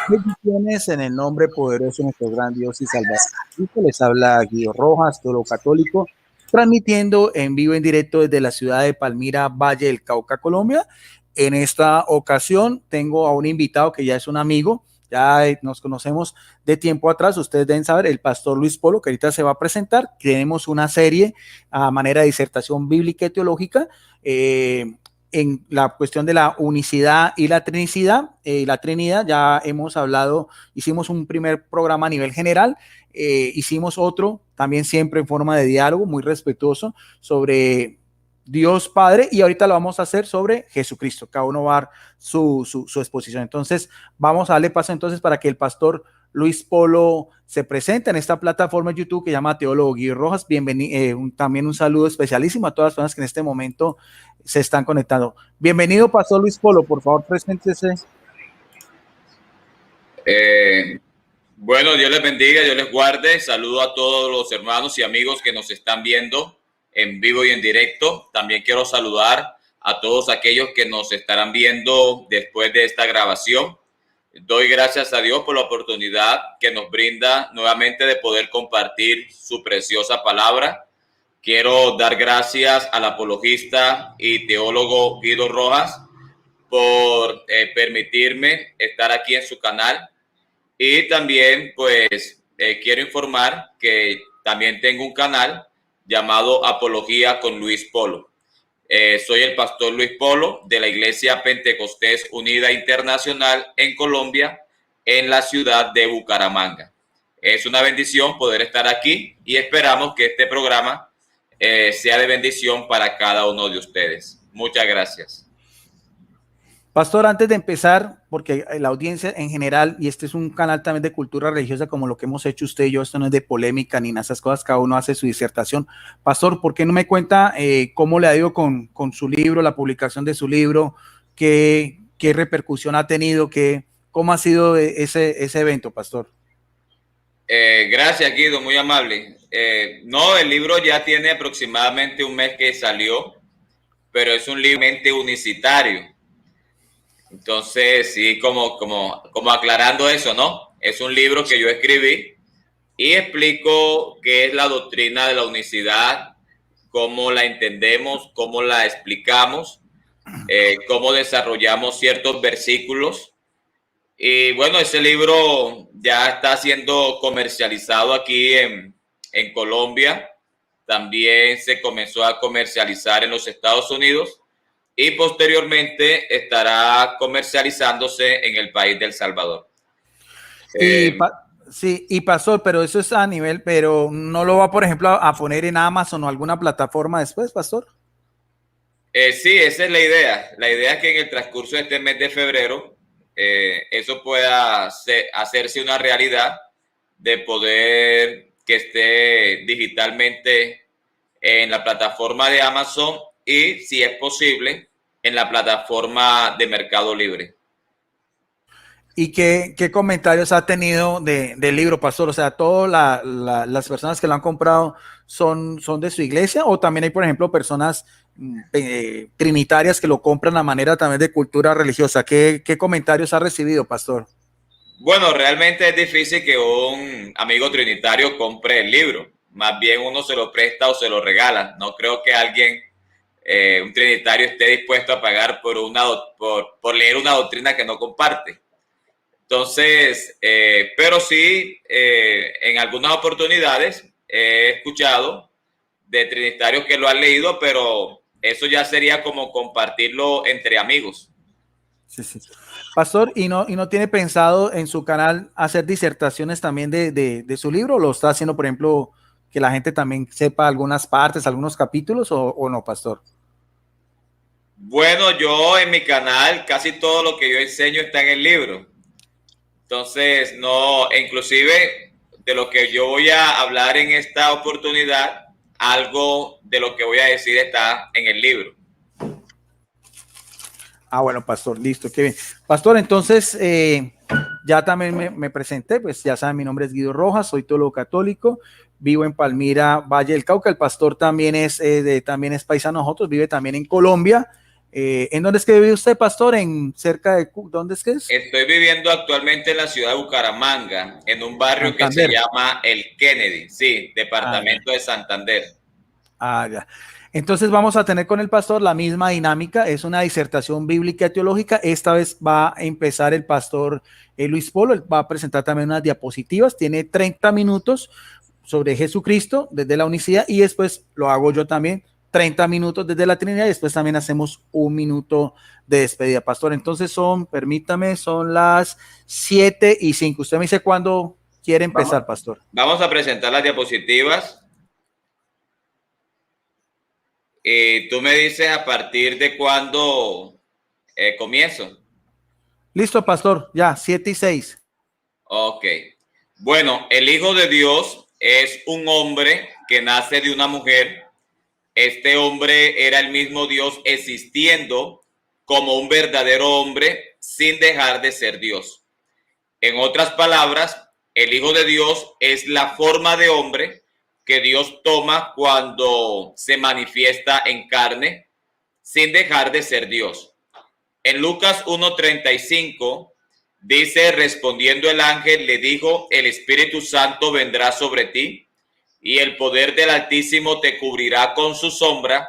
Bendiciones en el nombre poderoso de nuestro gran Dios y Salvador. Les habla Guido Rojas, teólogo católico, transmitiendo en vivo en directo desde la ciudad de Palmira, Valle del Cauca, Colombia. En esta ocasión tengo a un invitado que ya es un amigo, ya nos conocemos de tiempo atrás. Ustedes deben saber, el pastor Luis Polo, que ahorita se va a presentar. Tenemos una serie a manera de disertación bíblica y teológica en la cuestión de la unicidad y la trinicidad. La Trinidad, ya hemos hablado, hicimos un primer programa a nivel general, hicimos otro también siempre en forma de diálogo muy respetuoso sobre Dios Padre, y ahorita lo vamos a hacer sobre Jesucristo. Cada uno va a dar su exposición. Entonces vamos a darle paso entonces para que el pastor Luis Polo se presenta en esta plataforma de YouTube que se llama Teólogo Guido Rojas. Bienvenido, también un saludo especialísimo a todas las personas que en este momento se están conectando. Bienvenido, pastor Luis Polo, por favor, preséntese. Bueno, Dios les bendiga, Dios les guarde. Saludo a todos los hermanos y amigos que nos están viendo en vivo y en directo. También quiero saludar a todos aquellos que nos estarán viendo después de esta grabación. Doy gracias a Dios por la oportunidad que nos brinda nuevamente de poder compartir su preciosa palabra. Quiero dar gracias al apologista y teólogo Guido Rojas por permitirme estar aquí en su canal. Y también, pues, quiero informar que también tengo un canal llamado Apología con Luis Polo. Soy el pastor Luis Polo de la Iglesia Pentecostés Unida Internacional en Colombia, en la ciudad de Bucaramanga. Es una bendición poder estar aquí y esperamos que este programa sea de bendición para cada uno de ustedes. Muchas gracias. Pastor, antes de empezar, porque la audiencia en general, y este es un canal también de cultura religiosa como lo que hemos hecho usted y yo, esto no es de polémica ni nada de esas cosas, cada uno hace su disertación. Pastor, ¿por qué no me cuenta cómo le ha ido con su libro, la publicación de su libro? ¿Qué repercusión ha tenido? ¿Cómo ha sido ese evento, pastor? Gracias, Guido, muy amable. No, el libro ya tiene aproximadamente un mes que salió, pero es un libro unicitario. Entonces, sí, como aclarando eso, ¿no? Es un libro que yo escribí y explico qué es la doctrina de la unicidad, cómo la entendemos, cómo la explicamos, cómo desarrollamos ciertos versículos. Y bueno, ese libro ya está siendo comercializado aquí en Colombia. También se comenzó a comercializar en los Estados Unidos. Y posteriormente estará comercializándose en el país de El Salvador. Sí, y pastor, pero eso es a nivel, pero no lo va, por ejemplo, a poner en Amazon o alguna plataforma después, pastor. Sí, esa es la idea. La idea es que en el transcurso de este mes de febrero eso pueda hacerse una realidad, de poder que esté digitalmente en la plataforma de Amazon y, si es posible, en la plataforma de Mercado Libre. ¿Y qué comentarios ha tenido del libro, pastor? O sea, ¿todas las personas que lo han comprado son de su iglesia, o también hay, por ejemplo, personas trinitarias que lo compran a manera también de cultura religiosa? ¿Qué comentarios ha recibido, pastor? Bueno, realmente es difícil que un amigo trinitario compre el libro. Más bien uno se lo presta o se lo regala. No creo que alguien, un trinitario, esté dispuesto a pagar por leer una doctrina que no comparte. Entonces, pero sí, en algunas oportunidades he escuchado de trinitarios que lo han leído, pero eso ya sería como compartirlo entre amigos. Sí, sí. Pastor, ¿y no tiene pensado en su canal hacer disertaciones también de su libro? ¿Lo está haciendo, por ejemplo, que la gente también sepa algunas partes, algunos capítulos, o no, pastor? Bueno, yo en mi canal casi todo lo que yo enseño está en el libro. Entonces, no, inclusive de lo que yo voy a hablar en esta oportunidad, algo de lo que voy a decir está en el libro. Ah, bueno, pastor, listo, qué bien. Pastor, entonces, ya también me presenté, pues ya saben, mi nombre es Guido Rojas, soy teólogo católico, vivo en Palmira, Valle del Cauca. El pastor también es paisano de nosotros, vive también en Colombia. ¿En dónde es que vive usted, pastor? ¿En cerca de dónde es que es? Estoy viviendo actualmente en la ciudad de Bucaramanga, en un barrio que se Santander. llama El Kennedy, sí, Ah, ya. departamento de Santander. Ah, ya. Entonces vamos a tener con el pastor la misma dinámica, es una disertación bíblica teológica. Esta vez va a empezar el pastor Luis Polo, él va a presentar también unas diapositivas, tiene 30 minutos sobre Jesucristo desde la unicidad y después lo hago yo también, 30 minutos desde la Trinidad y después también hacemos un minuto de despedida, pastor. Entonces permítame, son las 7:05. Usted me dice cuándo quiere empezar, pastor. Vamos a presentar las diapositivas. Tú me dices a partir de cuándo comienzo. Listo, pastor, ya, 7:06. Ok. Bueno, el Hijo de Dios es un hombre que nace de una mujer. Este hombre era el mismo Dios existiendo como un verdadero hombre sin dejar de ser Dios. En otras palabras, el Hijo de Dios es la forma de hombre que Dios toma cuando se manifiesta en carne sin dejar de ser Dios. En Lucas 1:35 dice, respondiendo el ángel, le dijo, el Espíritu Santo vendrá sobre ti y el poder del Altísimo te cubrirá con su sombra,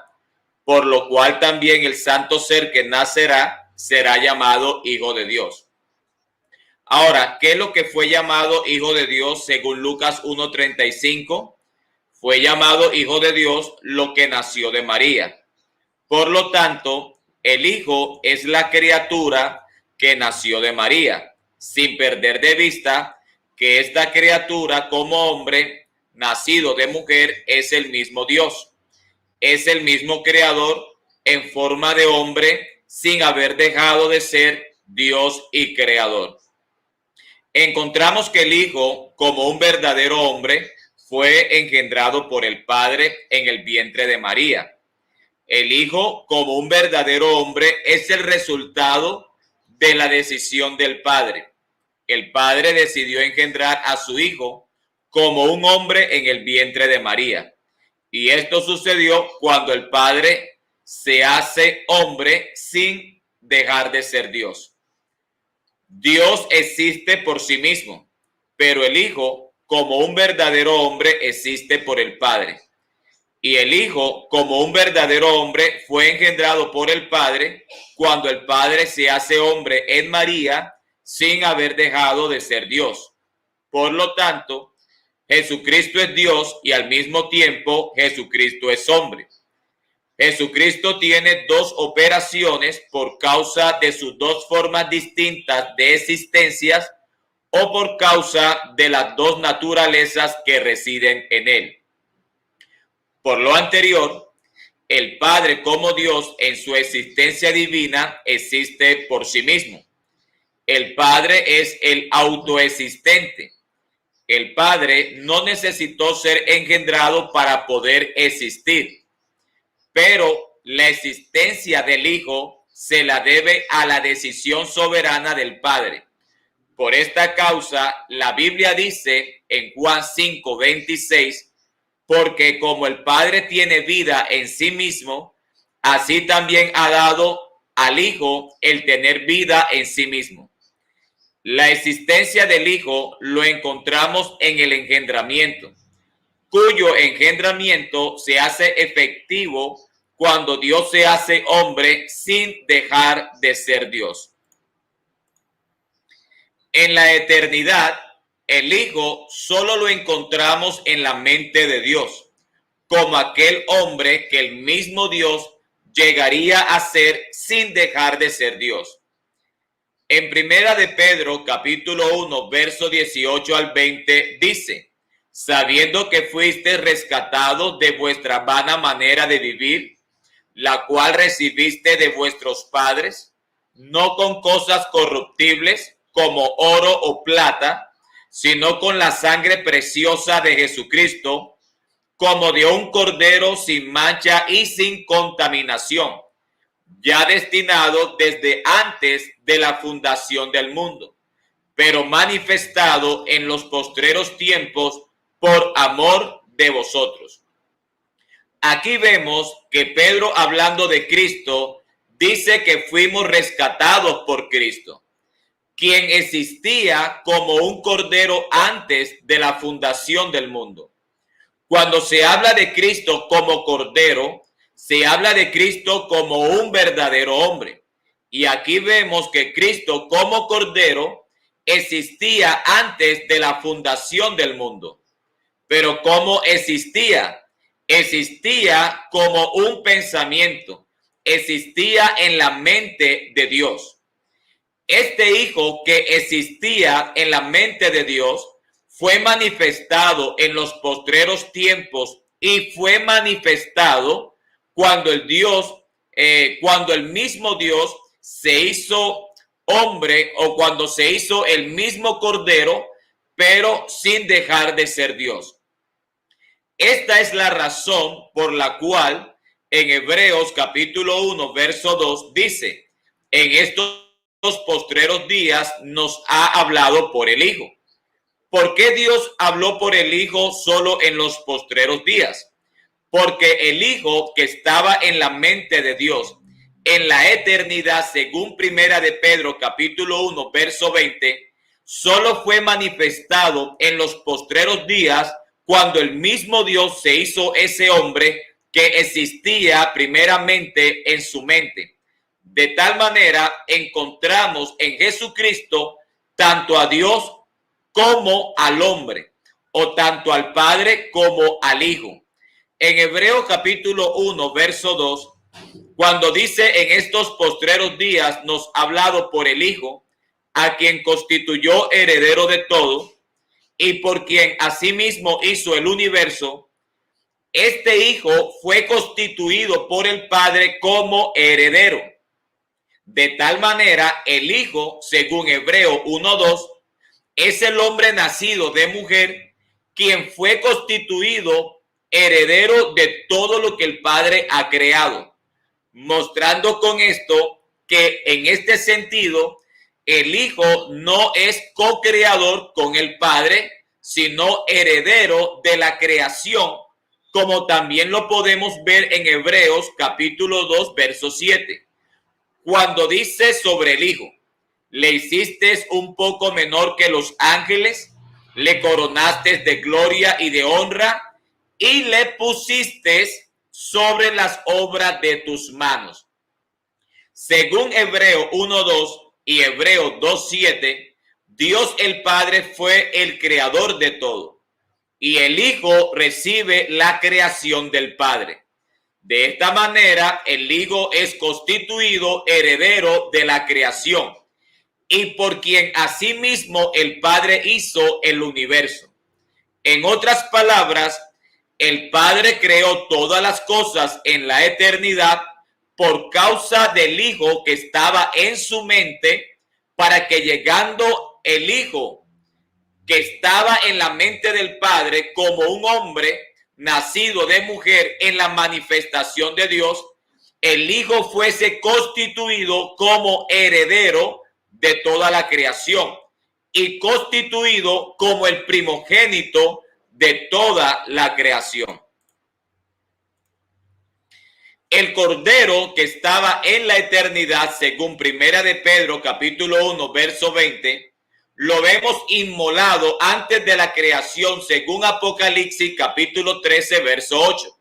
por lo cual también el santo ser que nacerá será llamado Hijo de Dios. Ahora, ¿qué es lo que fue llamado Hijo de Dios según Lucas 1:35? Fue llamado Hijo de Dios lo que nació de María. Por lo tanto, el Hijo es la criatura que nació de María, sin perder de vista que esta criatura como hombre, nacido de mujer, es el mismo Dios. Es el mismo creador en forma de hombre, sin haber dejado de ser Dios y creador. Encontramos que el Hijo, como un verdadero hombre, fue engendrado por el Padre en el vientre de María. El Hijo, como un verdadero hombre, es el resultado de la decisión del Padre. El Padre decidió engendrar a su Hijo como un hombre en el vientre de María. Y esto sucedió cuando el Padre se hace hombre sin dejar de ser Dios. Dios existe por sí mismo, pero el Hijo, como un verdadero hombre, existe por el Padre. Y el Hijo, como un verdadero hombre, fue engendrado por el Padre cuando el Padre se hace hombre en María sin haber dejado de ser Dios. Por lo tanto, Jesucristo es Dios y al mismo tiempo Jesucristo es hombre. Jesucristo tiene dos operaciones por causa de sus dos formas distintas de existencias o por causa de las dos naturalezas que residen en él. Por lo anterior, el Padre como Dios en su existencia divina existe por sí mismo. El Padre es el autoexistente. El Padre no necesitó ser engendrado para poder existir, pero la existencia del Hijo se la debe a la decisión soberana del Padre. Por esta causa, la Biblia dice en Juan 5:26, porque como el Padre tiene vida en sí mismo, así también ha dado al Hijo el tener vida en sí mismo. La existencia del Hijo lo encontramos en el engendramiento, cuyo engendramiento se hace efectivo cuando Dios se hace hombre sin dejar de ser Dios. En la eternidad, el Hijo solo lo encontramos en la mente de Dios, como aquel hombre que el mismo Dios llegaría a ser sin dejar de ser Dios. En Primera de Pedro, capítulo 1, verso 18 al 20, dice, sabiendo que fuiste rescatados de vuestra vana manera de vivir, la cual recibiste de vuestros padres, no con cosas corruptibles como oro o plata, sino con la sangre preciosa de Jesucristo, como de un cordero sin mancha y sin contaminación, ya destinado desde antes de la fundación del mundo, pero manifestado en los postreros tiempos por amor de vosotros. Aquí vemos que Pedro, hablando de Cristo, dice que fuimos rescatados por Cristo, quien existía como un cordero antes de la fundación del mundo. Cuando se habla de Cristo como cordero, se habla de Cristo como un verdadero hombre. Y aquí vemos que Cristo como cordero existía antes de la fundación del mundo. Pero ¿cómo existía? Existía como un pensamiento, existía en la mente de Dios. Este Hijo que existía en la mente de Dios fue manifestado en los postreros tiempos y fue manifestado cuando cuando el mismo Dios se hizo hombre, o cuando se hizo el mismo cordero, pero sin dejar de ser Dios. Esta es la razón por la cual en Hebreos capítulo 1, verso 2 dice: en estos postreros días nos ha hablado por el Hijo. ¿Por qué Dios habló por el Hijo solo en los postreros días? Porque el Hijo, que estaba en la mente de Dios en la eternidad, según Primera de Pedro capítulo 1, verso 20, solo fue manifestado en los postreros días cuando el mismo Dios se hizo ese hombre que existía primeramente en su mente. De tal manera encontramos en Jesucristo tanto a Dios como al hombre, o tanto al Padre como al Hijo. En Hebreos capítulo 1, verso 2, cuando dice: en estos postreros días nos ha hablado por el Hijo, a quien constituyó heredero de todo, y por quien asimismo hizo el universo, este Hijo fue constituido por el Padre como heredero. De tal manera, el Hijo, según Hebreos 1:2, es el hombre nacido de mujer, quien fue constituido heredero de todo lo que el Padre ha creado, mostrando con esto que en este sentido el Hijo no es co-creador con el Padre, sino heredero de la creación, como también lo podemos ver en Hebreos capítulo 2, verso 7, cuando dice sobre el Hijo: le hiciste un poco menor que los ángeles, le coronaste de gloria y de honra, y le pusiste sobre las obras de tus manos. Según Hebreos 1:2 y Hebreos 2:7, Dios el Padre fue el creador de todo, y el Hijo recibe la creación del Padre. De esta manera, el Hijo es constituido heredero de la creación, y por quien asimismo el Padre hizo el universo. En otras palabras, el Padre creó todas las cosas en la eternidad por causa del Hijo que estaba en su mente, para que llegando el Hijo que estaba en la mente del Padre como un hombre nacido de mujer en la manifestación de Dios, el Hijo fuese constituido como heredero de toda la creación y constituido como el primogénito de toda la creación. El Cordero que estaba en la eternidad, según Primera de Pedro capítulo 1, verso 20, lo vemos inmolado antes de la creación, según Apocalipsis capítulo 13, verso 8.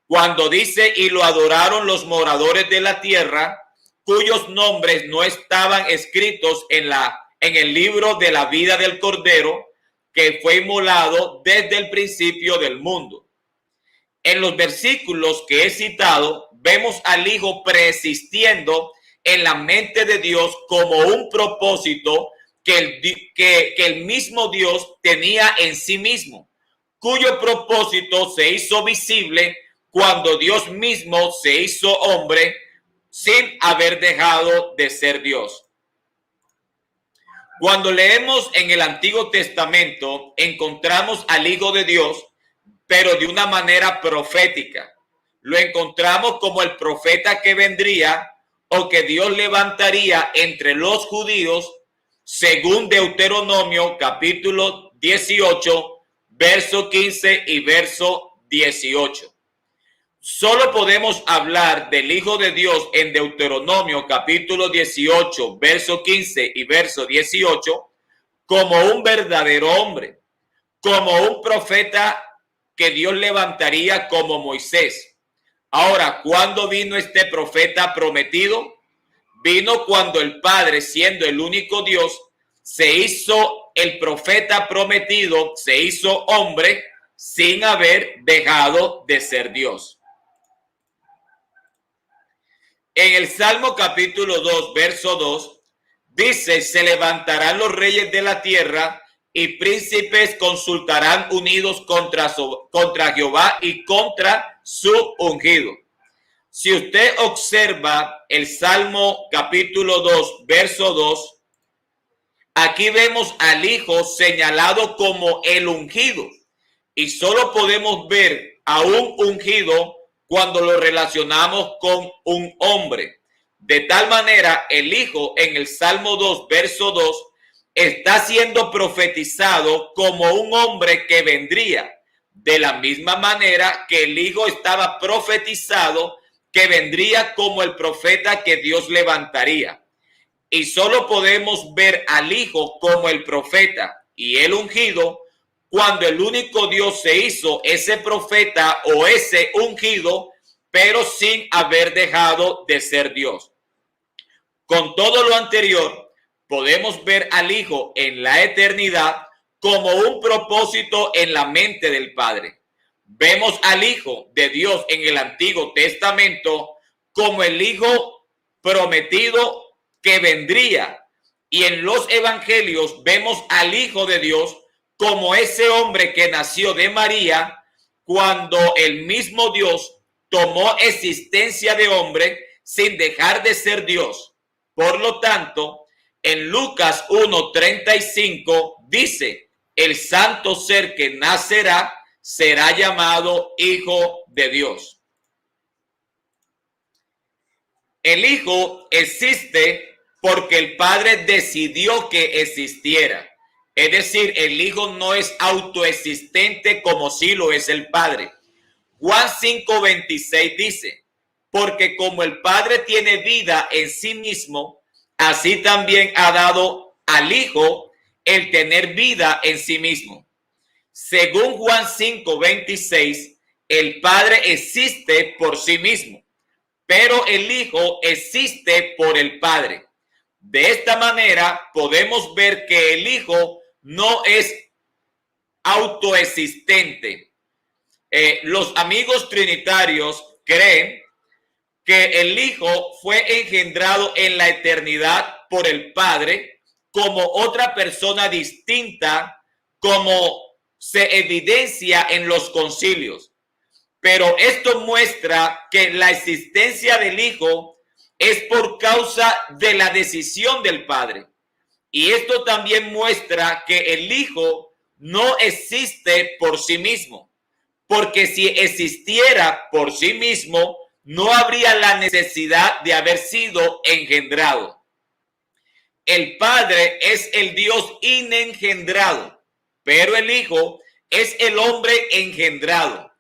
Cuando dice: y lo adoraron los moradores de la tierra, cuyos nombres no estaban escritos en el libro de la vida del Cordero, que fue inmolado desde el principio del mundo. En los versículos que he citado, vemos al Hijo preexistiendo en la mente de Dios como un propósito que el mismo Dios tenía en sí mismo, cuyo propósito se hizo visible cuando Dios mismo se hizo hombre sin haber dejado de ser Dios. Cuando leemos en el Antiguo Testamento, encontramos al Hijo de Dios, pero de una manera profética. Lo encontramos como el profeta que vendría, o que Dios levantaría entre los judíos, según Deuteronomio capítulo 18, verso 15 y verso 18. Solo podemos hablar del Hijo de Dios en Deuteronomio capítulo 18, verso 15 y verso 18, como un verdadero hombre, como un profeta que Dios levantaría como Moisés. Ahora, ¿cuándo vino este profeta prometido? Vino cuando el Padre, siendo el único Dios, se hizo el profeta prometido, se hizo hombre sin haber dejado de ser Dios. En el Salmo capítulo 2, verso 2, dice: se levantarán los reyes de la tierra y príncipes consultarán unidos contra Jehová y contra su ungido. Si usted observa el Salmo capítulo 2, verso 2, aquí vemos al Hijo señalado como el ungido. Y solo podemos ver a un ungido cuando lo relacionamos con un hombre. De tal manera, el Hijo en el Salmo 2, verso 2, está siendo profetizado como un hombre que vendría. De la misma manera que el Hijo estaba profetizado que vendría como el profeta que Dios levantaría. Y solo podemos ver al Hijo como el profeta y el ungido cuando el único Dios se hizo ese profeta o ese ungido, pero sin haber dejado de ser Dios. Con todo lo anterior, podemos ver al Hijo en la eternidad como un propósito en la mente del Padre. Vemos al Hijo de Dios en el Antiguo Testamento como el Hijo prometido que vendría. Y en los evangelios vemos al Hijo de Dios como ese hombre que nació de María cuando el mismo Dios tomó existencia de hombre sin dejar de ser Dios. Por lo tanto, en Lucas 1:35 dice: el santo ser que nacerá será llamado Hijo de Dios. El Hijo existe porque el Padre decidió que existiera. Es decir, el Hijo no es autoexistente como sí lo es el Padre. Juan 5:26 dice: porque como el Padre tiene vida en sí mismo, así también ha dado al Hijo el tener vida en sí mismo. Según Juan 5:26, el Padre existe por sí mismo, pero el Hijo existe por el Padre. De esta manera podemos ver que el Hijo no es autoexistente. Los amigos trinitarios creen que el Hijo fue engendrado en la eternidad por el Padre como otra persona distinta, como se evidencia en los concilios. Pero esto muestra que la existencia del Hijo es por causa de la decisión del Padre. Y esto también muestra que el Hijo no existe por sí mismo, porque si existiera por sí mismo, no habría la necesidad de haber sido engendrado. El Padre es el Dios inengendrado, pero el Hijo es el hombre engendrado.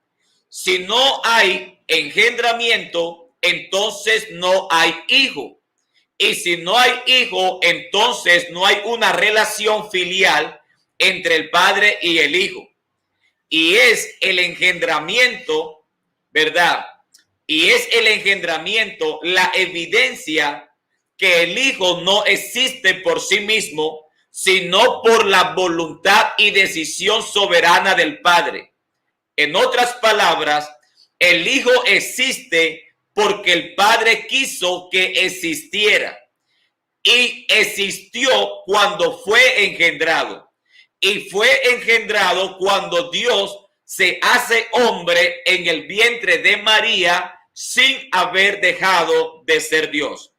Si no hay engendramiento, entonces no hay hijo. Y si no hay hijo, entonces no hay una relación filial entre el Padre y el Hijo. Y es el engendramiento, ¿verdad? Y es el engendramiento la evidencia que el Hijo no existe por sí mismo, sino por la voluntad y decisión soberana del Padre. En otras palabras, el Hijo existe porque el Padre quiso que existiera y existió cuando fue engendrado. Y fue engendrado cuando Dios se hace hombre en el vientre de María sin haber dejado de ser Dios.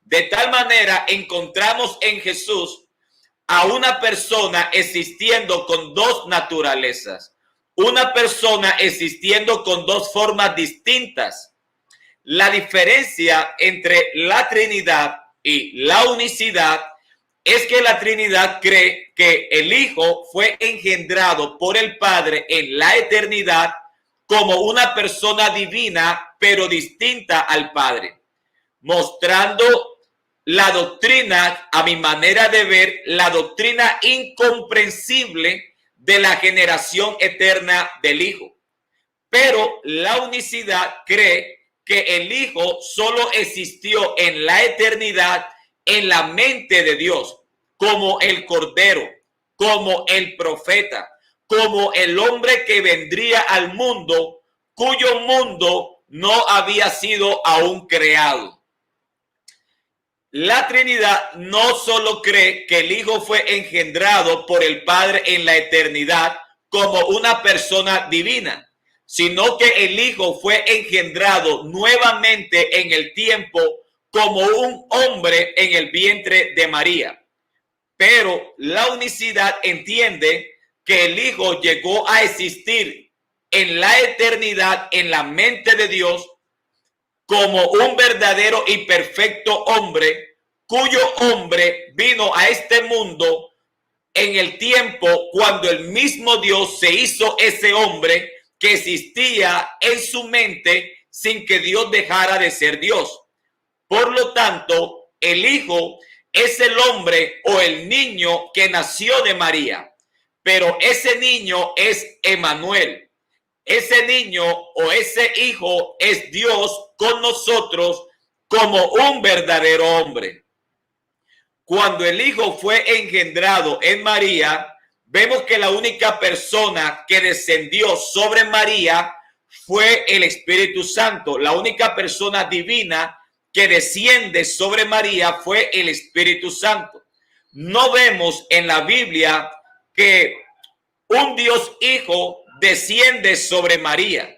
De tal manera encontramos en Jesús a una persona existiendo con dos naturalezas, una persona existiendo con dos formas distintas. La diferencia entre la Trinidad y la unicidad es que la Trinidad cree que el Hijo fue engendrado por el Padre en la eternidad como una persona divina, pero distinta al Padre, mostrando la doctrina, a mi manera de ver, la doctrina incomprensible de la generación eterna del Hijo. Pero la unicidad cree que el Hijo solo existió en la eternidad en la mente de Dios, como el Cordero, como el profeta, como el hombre que vendría al mundo, cuyo mundo no había sido aún creado. La Trinidad no solo cree que el Hijo fue engendrado por el Padre en la eternidad como una persona divina, sino que el Hijo fue engendrado nuevamente en el tiempo como un hombre en el vientre de María. Pero la unicidad entiende que el Hijo llegó a existir en la eternidad en la mente de Dios como un verdadero y perfecto hombre, cuyo hombre vino a este mundo en el tiempo cuando el mismo Dios se hizo ese hombre que existía en su mente sin que Dios dejara de ser Dios. Por lo tanto, el Hijo es el hombre o el niño que nació de María, pero ese niño es Emmanuel. Ese niño o ese hijo es Dios con nosotros como un verdadero hombre. Cuando el Hijo fue engendrado en María, vemos que la única persona que descendió sobre María fue el Espíritu Santo. La única persona divina que desciende sobre María fue el Espíritu Santo. No vemos en la Biblia que un Dios Hijo desciende sobre María.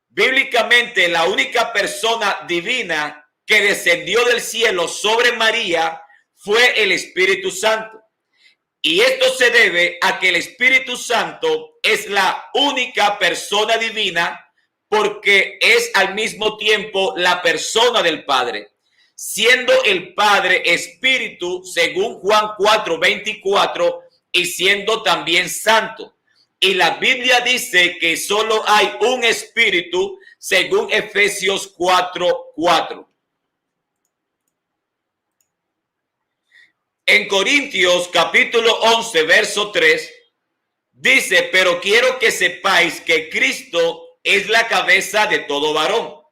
Bíblicamente, la única persona divina que descendió del cielo sobre María fue el Espíritu Santo. Y esto se debe a que el Espíritu Santo es la única persona divina porque es al mismo tiempo la persona del Padre, siendo el Padre Espíritu según Juan 4:24 y siendo también santo. Y la Biblia dice que solo hay un espíritu según Efesios 4:4. En Corintios capítulo 11, verso 3, dice, pero quiero que sepáis que Cristo es la cabeza de todo varón,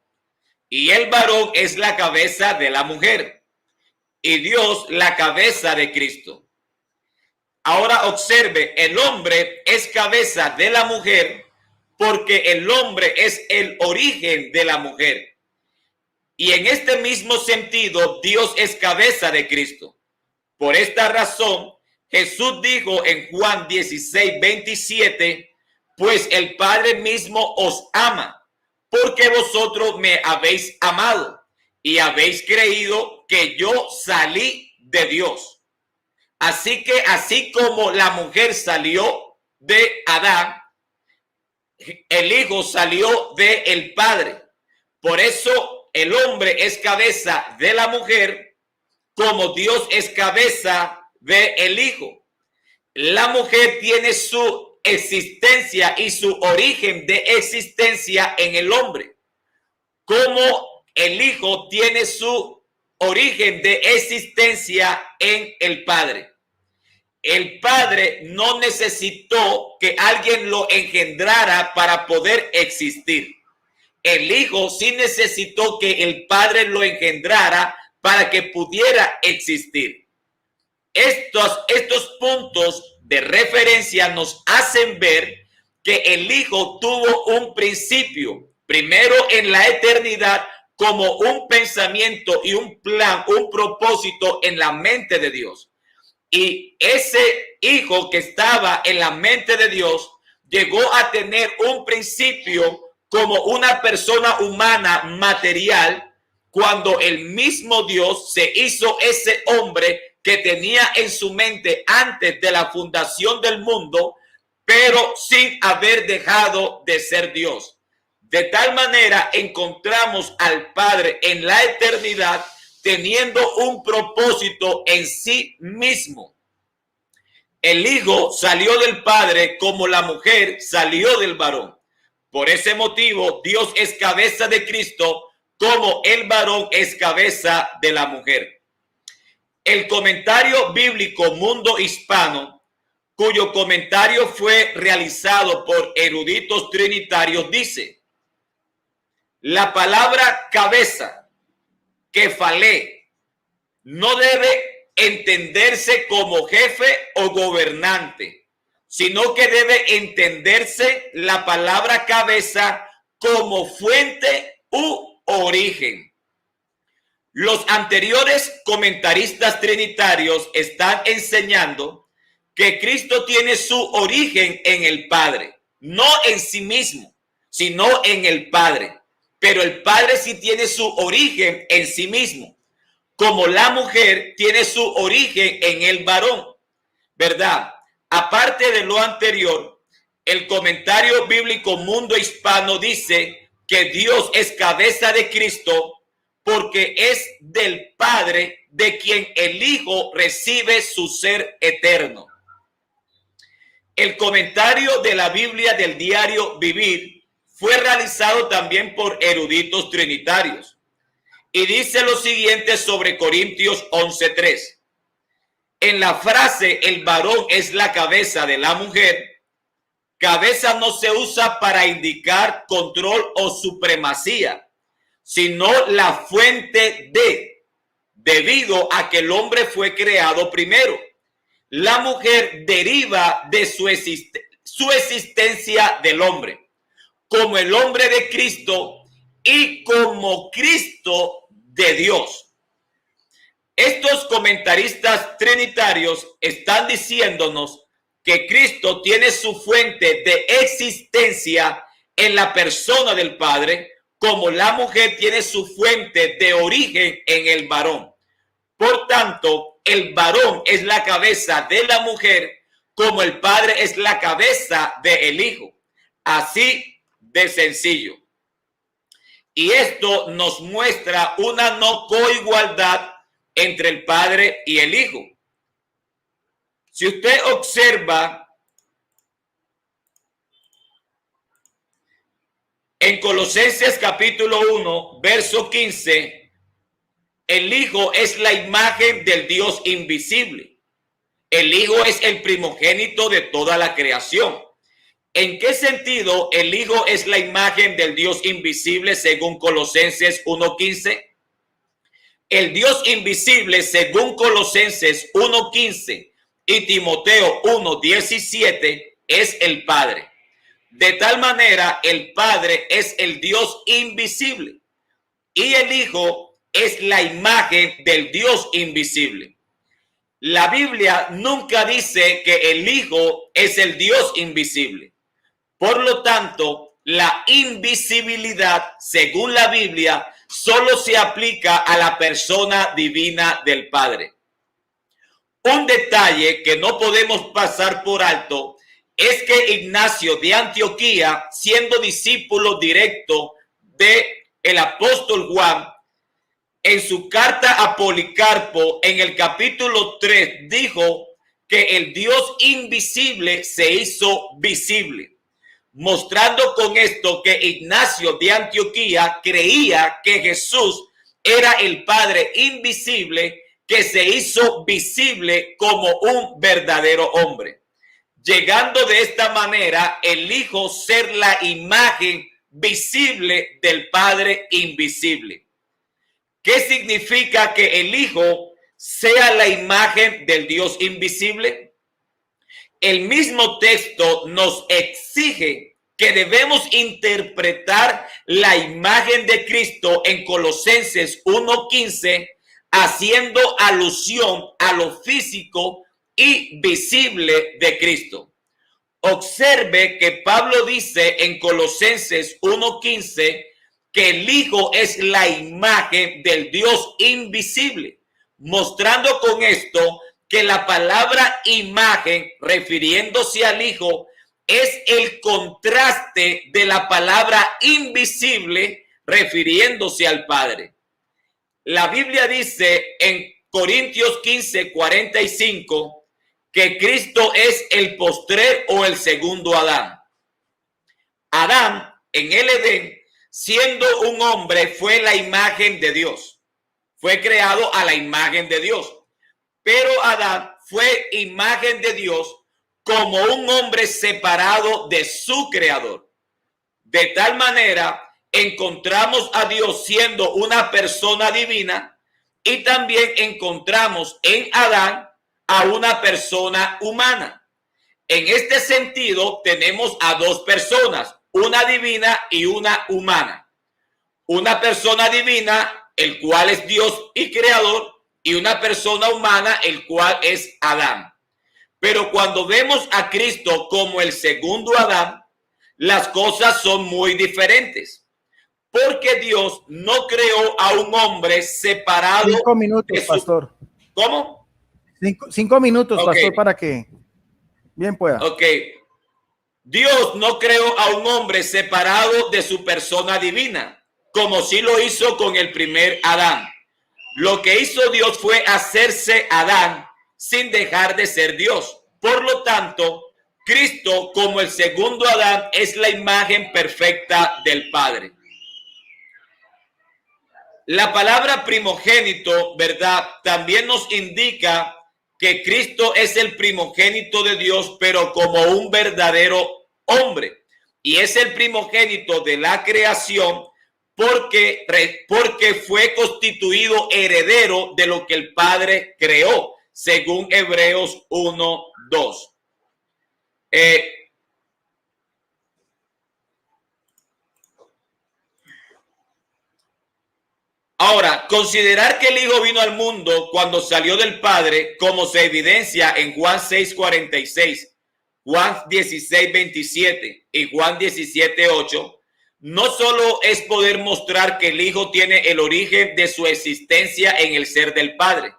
y el varón es la cabeza de la mujer, y Dios la cabeza de Cristo. Ahora observe, el hombre es cabeza de la mujer porque el hombre es el origen de la mujer. Y en este mismo sentido, Dios es cabeza de Cristo. Por esta razón, Jesús dijo en Juan 16:27, pues el Padre mismo os ama, porque vosotros me habéis amado y habéis creído que yo salí de Dios. Así que así como la mujer salió de Adán, el Hijo salió del Padre. Por eso el hombre es cabeza de la mujer, como Dios es cabeza del Hijo. La mujer tiene su existencia y su origen de existencia en el hombre, como el Hijo tiene su origen de existencia en el Padre. El Padre no necesitó que alguien lo engendrara para poder existir. El Hijo sí necesitó que el Padre lo engendrara para que pudiera existir. Estos puntos de referencia nos hacen ver que el Hijo tuvo un principio, primero en la eternidad, como un pensamiento y un plan, un propósito en la mente de Dios. Y ese Hijo que estaba en la mente de Dios llegó a tener un principio como una persona humana material cuando el mismo Dios se hizo ese hombre que tenía en su mente antes de la fundación del mundo, pero sin haber dejado de ser Dios. De tal manera encontramos al Padre en la eternidad teniendo un propósito en sí mismo. El Hijo salió del Padre como la mujer salió del varón. Por ese motivo, Dios es cabeza de Cristo, como el varón es cabeza de la mujer. El comentario bíblico Mundo Hispano, cuyo comentario fue realizado por eruditos trinitarios, dice: la palabra cabeza, kefalé, no debe entenderse como jefe o gobernante, sino que debe entenderse la palabra cabeza como fuente u origen. Los anteriores comentaristas trinitarios están enseñando que Cristo tiene su origen en el Padre, no en sí mismo, sino en el Padre. Pero el Padre sí tiene su origen en sí mismo, como la mujer tiene su origen en el varón, ¿verdad? Aparte de lo anterior, el comentario bíblico Mundo Hispano dice que Dios es cabeza de Cristo porque es del Padre de quien el Hijo recibe su ser eterno. El comentario de la Biblia del diario Vivir fue realizado también por eruditos trinitarios y dice lo siguiente sobre Corintios 11:3. En la frase el varón es la cabeza de la mujer, cabeza no se usa para indicar control o supremacía, sino la fuente de, debido a que el hombre fue creado primero. La mujer deriva de su existencia del hombre, como el hombre de Cristo y como Cristo de Dios. Estos comentaristas trinitarios están diciéndonos que Cristo tiene su fuente de existencia en la persona del Padre, como la mujer tiene su fuente de origen en el varón. Por tanto, el varón es la cabeza de la mujer, como el Padre es la cabeza del Hijo. Así de sencillo. Y esto nos muestra una no coigualdad entre el Padre y el Hijo. Si usted observa en Colosenses capítulo 1, verso 15, el Hijo es la imagen del Dios invisible. El Hijo es el primogénito de toda la creación. ¿En qué sentido el Hijo es la imagen del Dios invisible según Colosenses 1:15? El Dios invisible, según Colosenses 1:15 y Timoteo 1:17, es el Padre. De tal manera, el Padre es el Dios invisible y el Hijo es la imagen del Dios invisible. La Biblia nunca dice que el Hijo es el Dios invisible. Por lo tanto, la invisibilidad, según la Biblia, solo se aplica a la persona divina del Padre. Un detalle que no podemos pasar por alto es que Ignacio de Antioquía, siendo discípulo directo del apóstol Juan, en su carta a Policarpo, en el capítulo 3, dijo que el Dios invisible se hizo visible, mostrando con esto que Ignacio de Antioquía creía que Jesús era el Padre invisible que se hizo visible como un verdadero hombre, llegando de esta manera el Hijo ser la imagen visible del Padre invisible. ¿Qué significa que el Hijo sea la imagen del Dios invisible? El mismo texto nos exige que debemos interpretar la imagen de Cristo en Colosenses 1:15, haciendo alusión a lo físico y visible de Cristo. Observe que Pablo dice en Colosenses 1:15 que el Hijo es la imagen del Dios invisible, mostrando con esto que la palabra imagen, refiriéndose al Hijo, es el contraste de la palabra invisible, refiriéndose al Padre. La Biblia dice en Corintios 15:45 que Cristo es el postrer o el segundo Adán. Adán en el Edén, siendo un hombre, fue la imagen de Dios. Fue creado a la imagen de Dios. Pero Adán fue imagen de Dios como un hombre separado de su creador. De tal manera, encontramos a Dios siendo una persona divina y también encontramos en Adán a una persona humana. En este sentido, tenemos a dos personas, una divina y una humana. Una persona divina, el cual es Dios y creador, y una persona humana, el cual es Adán. Pero cuando vemos a Cristo como el segundo Adán, las cosas son muy diferentes. Porque Dios no creó a un hombre separado. 5 minutos, pastor. ¿Cómo? 5 minutos, pastor, para que bien pueda. Ok. Dios no creó a un hombre separado de su persona divina, como sí lo hizo con el primer Adán. Lo que hizo Dios fue hacerse Adán sin dejar de ser Dios. Por lo tanto, Cristo como el segundo Adán es la imagen perfecta del Padre. La palabra primogénito, ¿verdad? También nos indica que Cristo es el primogénito de Dios, pero como un verdadero hombre. Y es el primogénito de la creación porque fue constituido heredero de lo que el Padre creó, según Hebreos 1:2. Ahora, considerar que el Hijo vino al mundo cuando salió del Padre, como se evidencia en Juan 6:46, Juan 16:27 y Juan 17:8, no solo es poder mostrar que el Hijo tiene el origen de su existencia en el ser del Padre.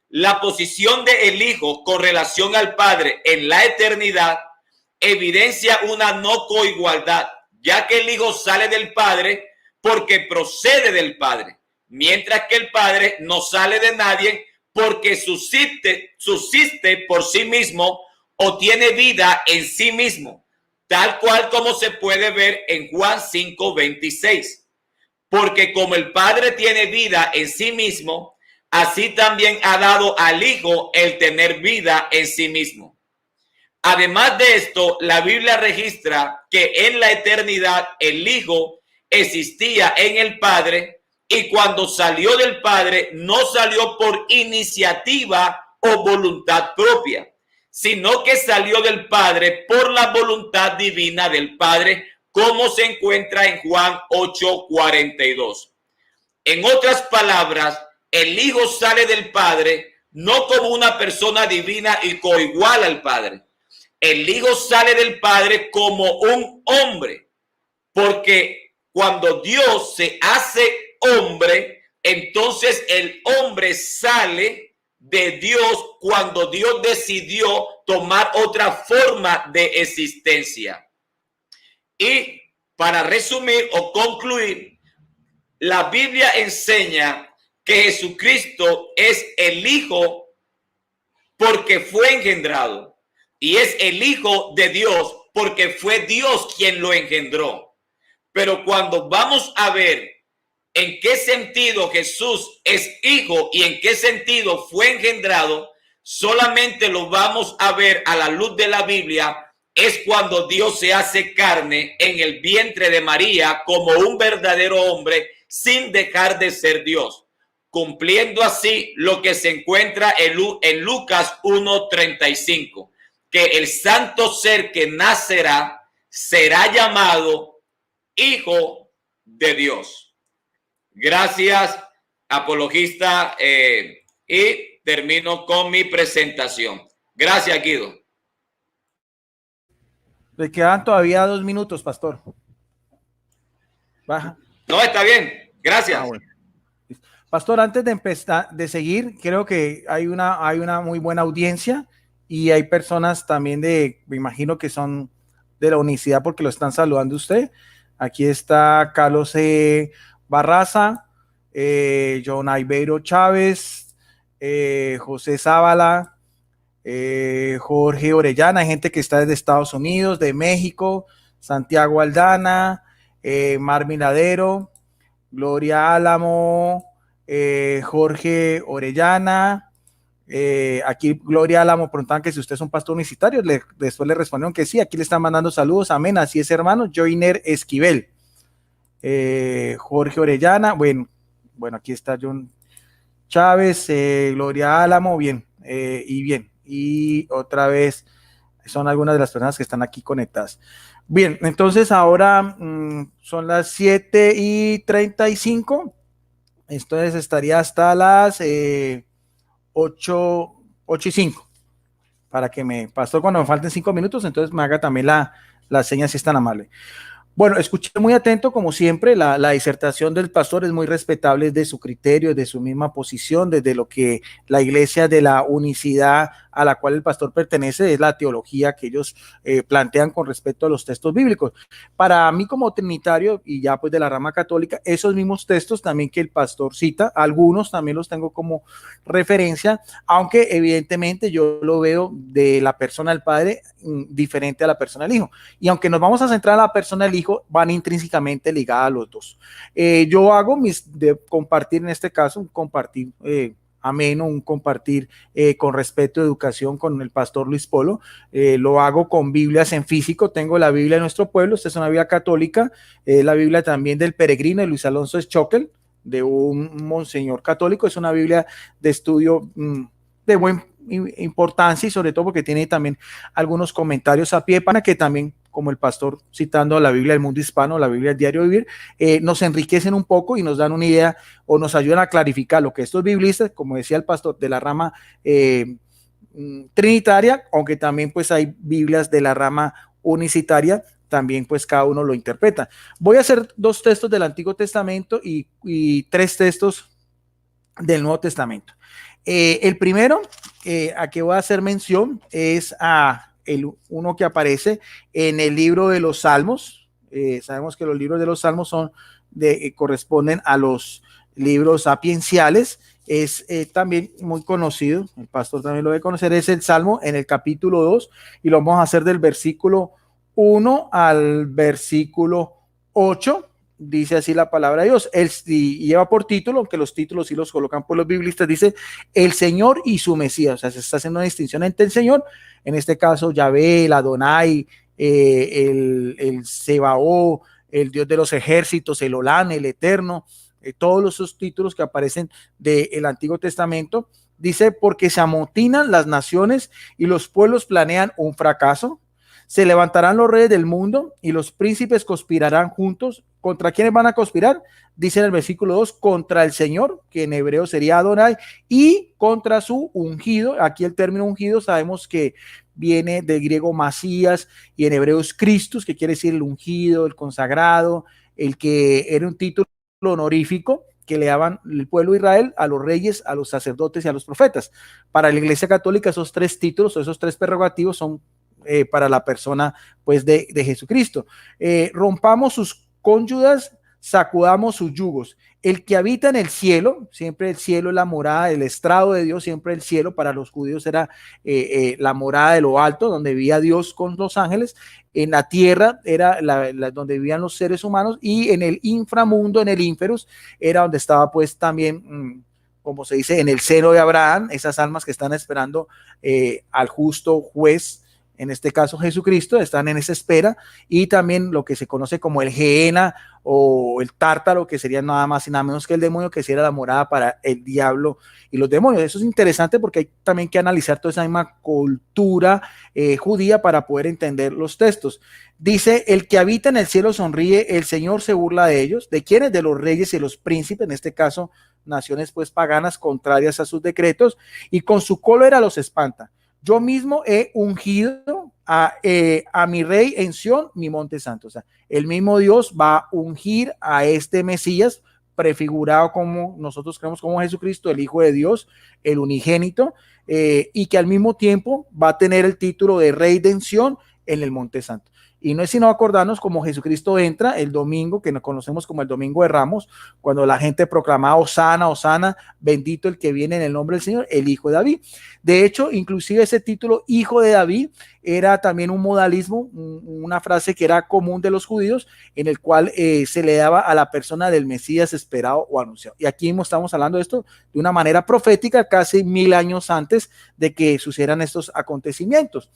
La posición del Hijo con relación al Padre en la eternidad evidencia una no coigualdad, ya que el Hijo sale del Padre porque procede del Padre, mientras que el Padre no sale de nadie porque subsiste por sí mismo o tiene vida en sí mismo, tal cual como se puede ver en Juan 5:26. Porque como el Padre tiene vida en sí mismo, así también ha dado al Hijo el tener vida en sí mismo. Además de esto, la Biblia registra que en la eternidad el Hijo existía en el Padre y cuando salió del Padre no salió por iniciativa o voluntad propia, sino que salió del Padre por la voluntad divina del Padre, como se encuentra en Juan 8:42. En otras palabras, el Hijo sale del Padre no como una persona divina y coigual al Padre. El Hijo sale del Padre como un hombre, porque cuando Dios se hace hombre, entonces el hombre sale de Dios cuando Dios decidió tomar otra forma de existencia. Y para resumir o concluir, la Biblia enseña que Jesucristo es el Hijo porque fue engendrado y es el Hijo de Dios porque fue Dios quien lo engendró. Pero cuando vamos a ver en qué sentido Jesús es hijo y en qué sentido fue engendrado, solamente lo vamos a ver a la luz de la Biblia, es cuando Dios se hace carne en el vientre de María como un verdadero hombre sin dejar de ser Dios, cumpliendo así lo que se encuentra en Lucas 1:35, que el santo ser que nacerá será llamado Hijo de Dios. Gracias, apologista, y termino con mi presentación. Gracias, Guido. Le quedan todavía 2 minutos, pastor. Baja. No, está bien. Gracias. Bueno. Pastor, antes de empezar, de seguir, creo que hay una muy buena audiencia y hay personas también me imagino que son de la unicidad porque lo están saludando usted. Aquí está Carlos Barraza, John Ibeiro Chávez, José Zavala, Jorge Orellana, gente que está desde Estados Unidos, de México, Santiago Aldana, Marvin Ladero, Gloria Álamo, Jorge Orellana. Aquí Gloria Álamo preguntaban que si usted es un pastor universitario, después le respondieron que sí. Aquí le están mandando saludos, amén, así es, hermano. Joiner Esquivel, Jorge Orellana, bueno, aquí está John Chávez, Gloria Álamo, bien, y otra vez son algunas de las personas que están aquí conectadas. Bien, entonces ahora son las 7:35, entonces estaría hasta las 8:05, para que pastor, cuando me falten 5 minutos, entonces me haga también la señal si es tan amable. Bueno, escuché muy atento, como siempre, la disertación del pastor es muy respetable de su criterio, de su misma posición, desde lo que la iglesia de la unicidad a la cual el pastor pertenece, es la teología que ellos plantean con respecto a los textos bíblicos. Para mí como trinitario y ya pues de la rama católica, esos mismos textos también que el pastor cita, algunos también los tengo como referencia, aunque evidentemente yo lo veo de la persona del Padre diferente a la persona del Hijo. Y aunque nos vamos a centrar en la persona del Hijo, van intrínsecamente ligadas a los dos. Yo hago de compartir, en este caso, un compartir ameno, un compartir con respeto de educación con el pastor Luis Polo. Lo hago con Biblias en físico. Tengo la Biblia de nuestro pueblo, esta es una Biblia católica, la Biblia también del peregrino de Luis Alonso Schockel, de un monseñor católico. Es una Biblia de estudio de buena importancia y sobre todo porque tiene también algunos comentarios a pie para que también, como el pastor citando la Biblia del mundo hispano, la Biblia del diario vivir, nos enriquecen un poco y nos dan una idea o nos ayudan a clarificar lo que estos biblistas, como decía el pastor, de la rama trinitaria, aunque también pues hay Biblias de la rama unicitaria, también pues cada uno lo interpreta. Voy a hacer 2 textos del Antiguo Testamento y 3 textos del Nuevo Testamento. El primero a que voy a hacer mención es uno que aparece en el libro de los Salmos. Sabemos que los libros de los Salmos corresponden a los libros sapienciales. Es también muy conocido, el pastor también lo debe conocer, es el Salmo en el capítulo 2 y lo vamos a hacer del versículo 1 al versículo 8. Dice así la palabra de Dios, y lleva por título, aunque los títulos sí los colocan por los biblistas, dice el Señor y su Mesías. O sea, se está haciendo una distinción entre el Señor, en este caso Yahvé, el Adonai, el Sebaó, el Dios de los ejércitos, el Olán, el Eterno, todos esos títulos que aparecen del Antiguo Testamento. Dice, porque se amotinan las naciones y los pueblos planean un fracaso. Se levantarán los reyes del mundo y los príncipes conspirarán juntos. ¿Contra quiénes van a conspirar? Dice en el versículo 2, contra el Señor, que en hebreo sería Adonai, y contra su ungido. Aquí el término ungido sabemos que viene del griego Masías y en hebreo es Christus, que quiere decir el ungido, el consagrado, el que era un título honorífico que le daban el pueblo de Israel a los reyes, a los sacerdotes y a los profetas. Para la Iglesia Católica esos 3 títulos o esos 3 prerrogativos son para la persona pues de Jesucristo. Rompamos sus cónyuges, sacudamos sus yugos. El que habita en el cielo, siempre el cielo es la morada, el estrado de Dios, siempre el cielo para los judíos era la morada de lo alto, donde vivía Dios con los ángeles. En la tierra era donde vivían los seres humanos, y en el inframundo, en el ínferus, era donde estaba pues también como se dice, en el seno de Abraham, esas almas que están esperando al justo juez, en este caso Jesucristo, están en esa espera. Y también lo que se conoce como el Gehenna o el Tártaro, que sería nada más y nada menos que el demonio, que sería la morada para el diablo y los demonios. Eso es interesante porque hay también que analizar toda esa misma cultura judía para poder entender los textos. Dice, el que habita en el cielo sonríe, el Señor se burla de ellos. ¿De quiénes? De los reyes y los príncipes, en este caso naciones pues paganas contrarias a sus decretos, y con su cólera los espanta. Yo mismo he ungido a mi rey en Sión, mi monte santo. O sea, el mismo Dios va a ungir a este Mesías, prefigurado como nosotros creemos como Jesucristo, el Hijo de Dios, el unigénito, y que al mismo tiempo va a tener el título de rey de Sión en el monte santo. Y no es sino acordarnos como Jesucristo entra el domingo, que nos conocemos como el Domingo de Ramos, cuando la gente proclamaba Hosana, Hosana, bendito el que viene en el nombre del Señor, el Hijo de David. De hecho, inclusive ese título Hijo de David era también un modalismo, una frase que era común de los judíos, en el cual se le daba a la persona del Mesías esperado o anunciado. Y aquí estamos hablando de esto de una manera profética, casi 1000 años antes de que sucedieran estos acontecimientos.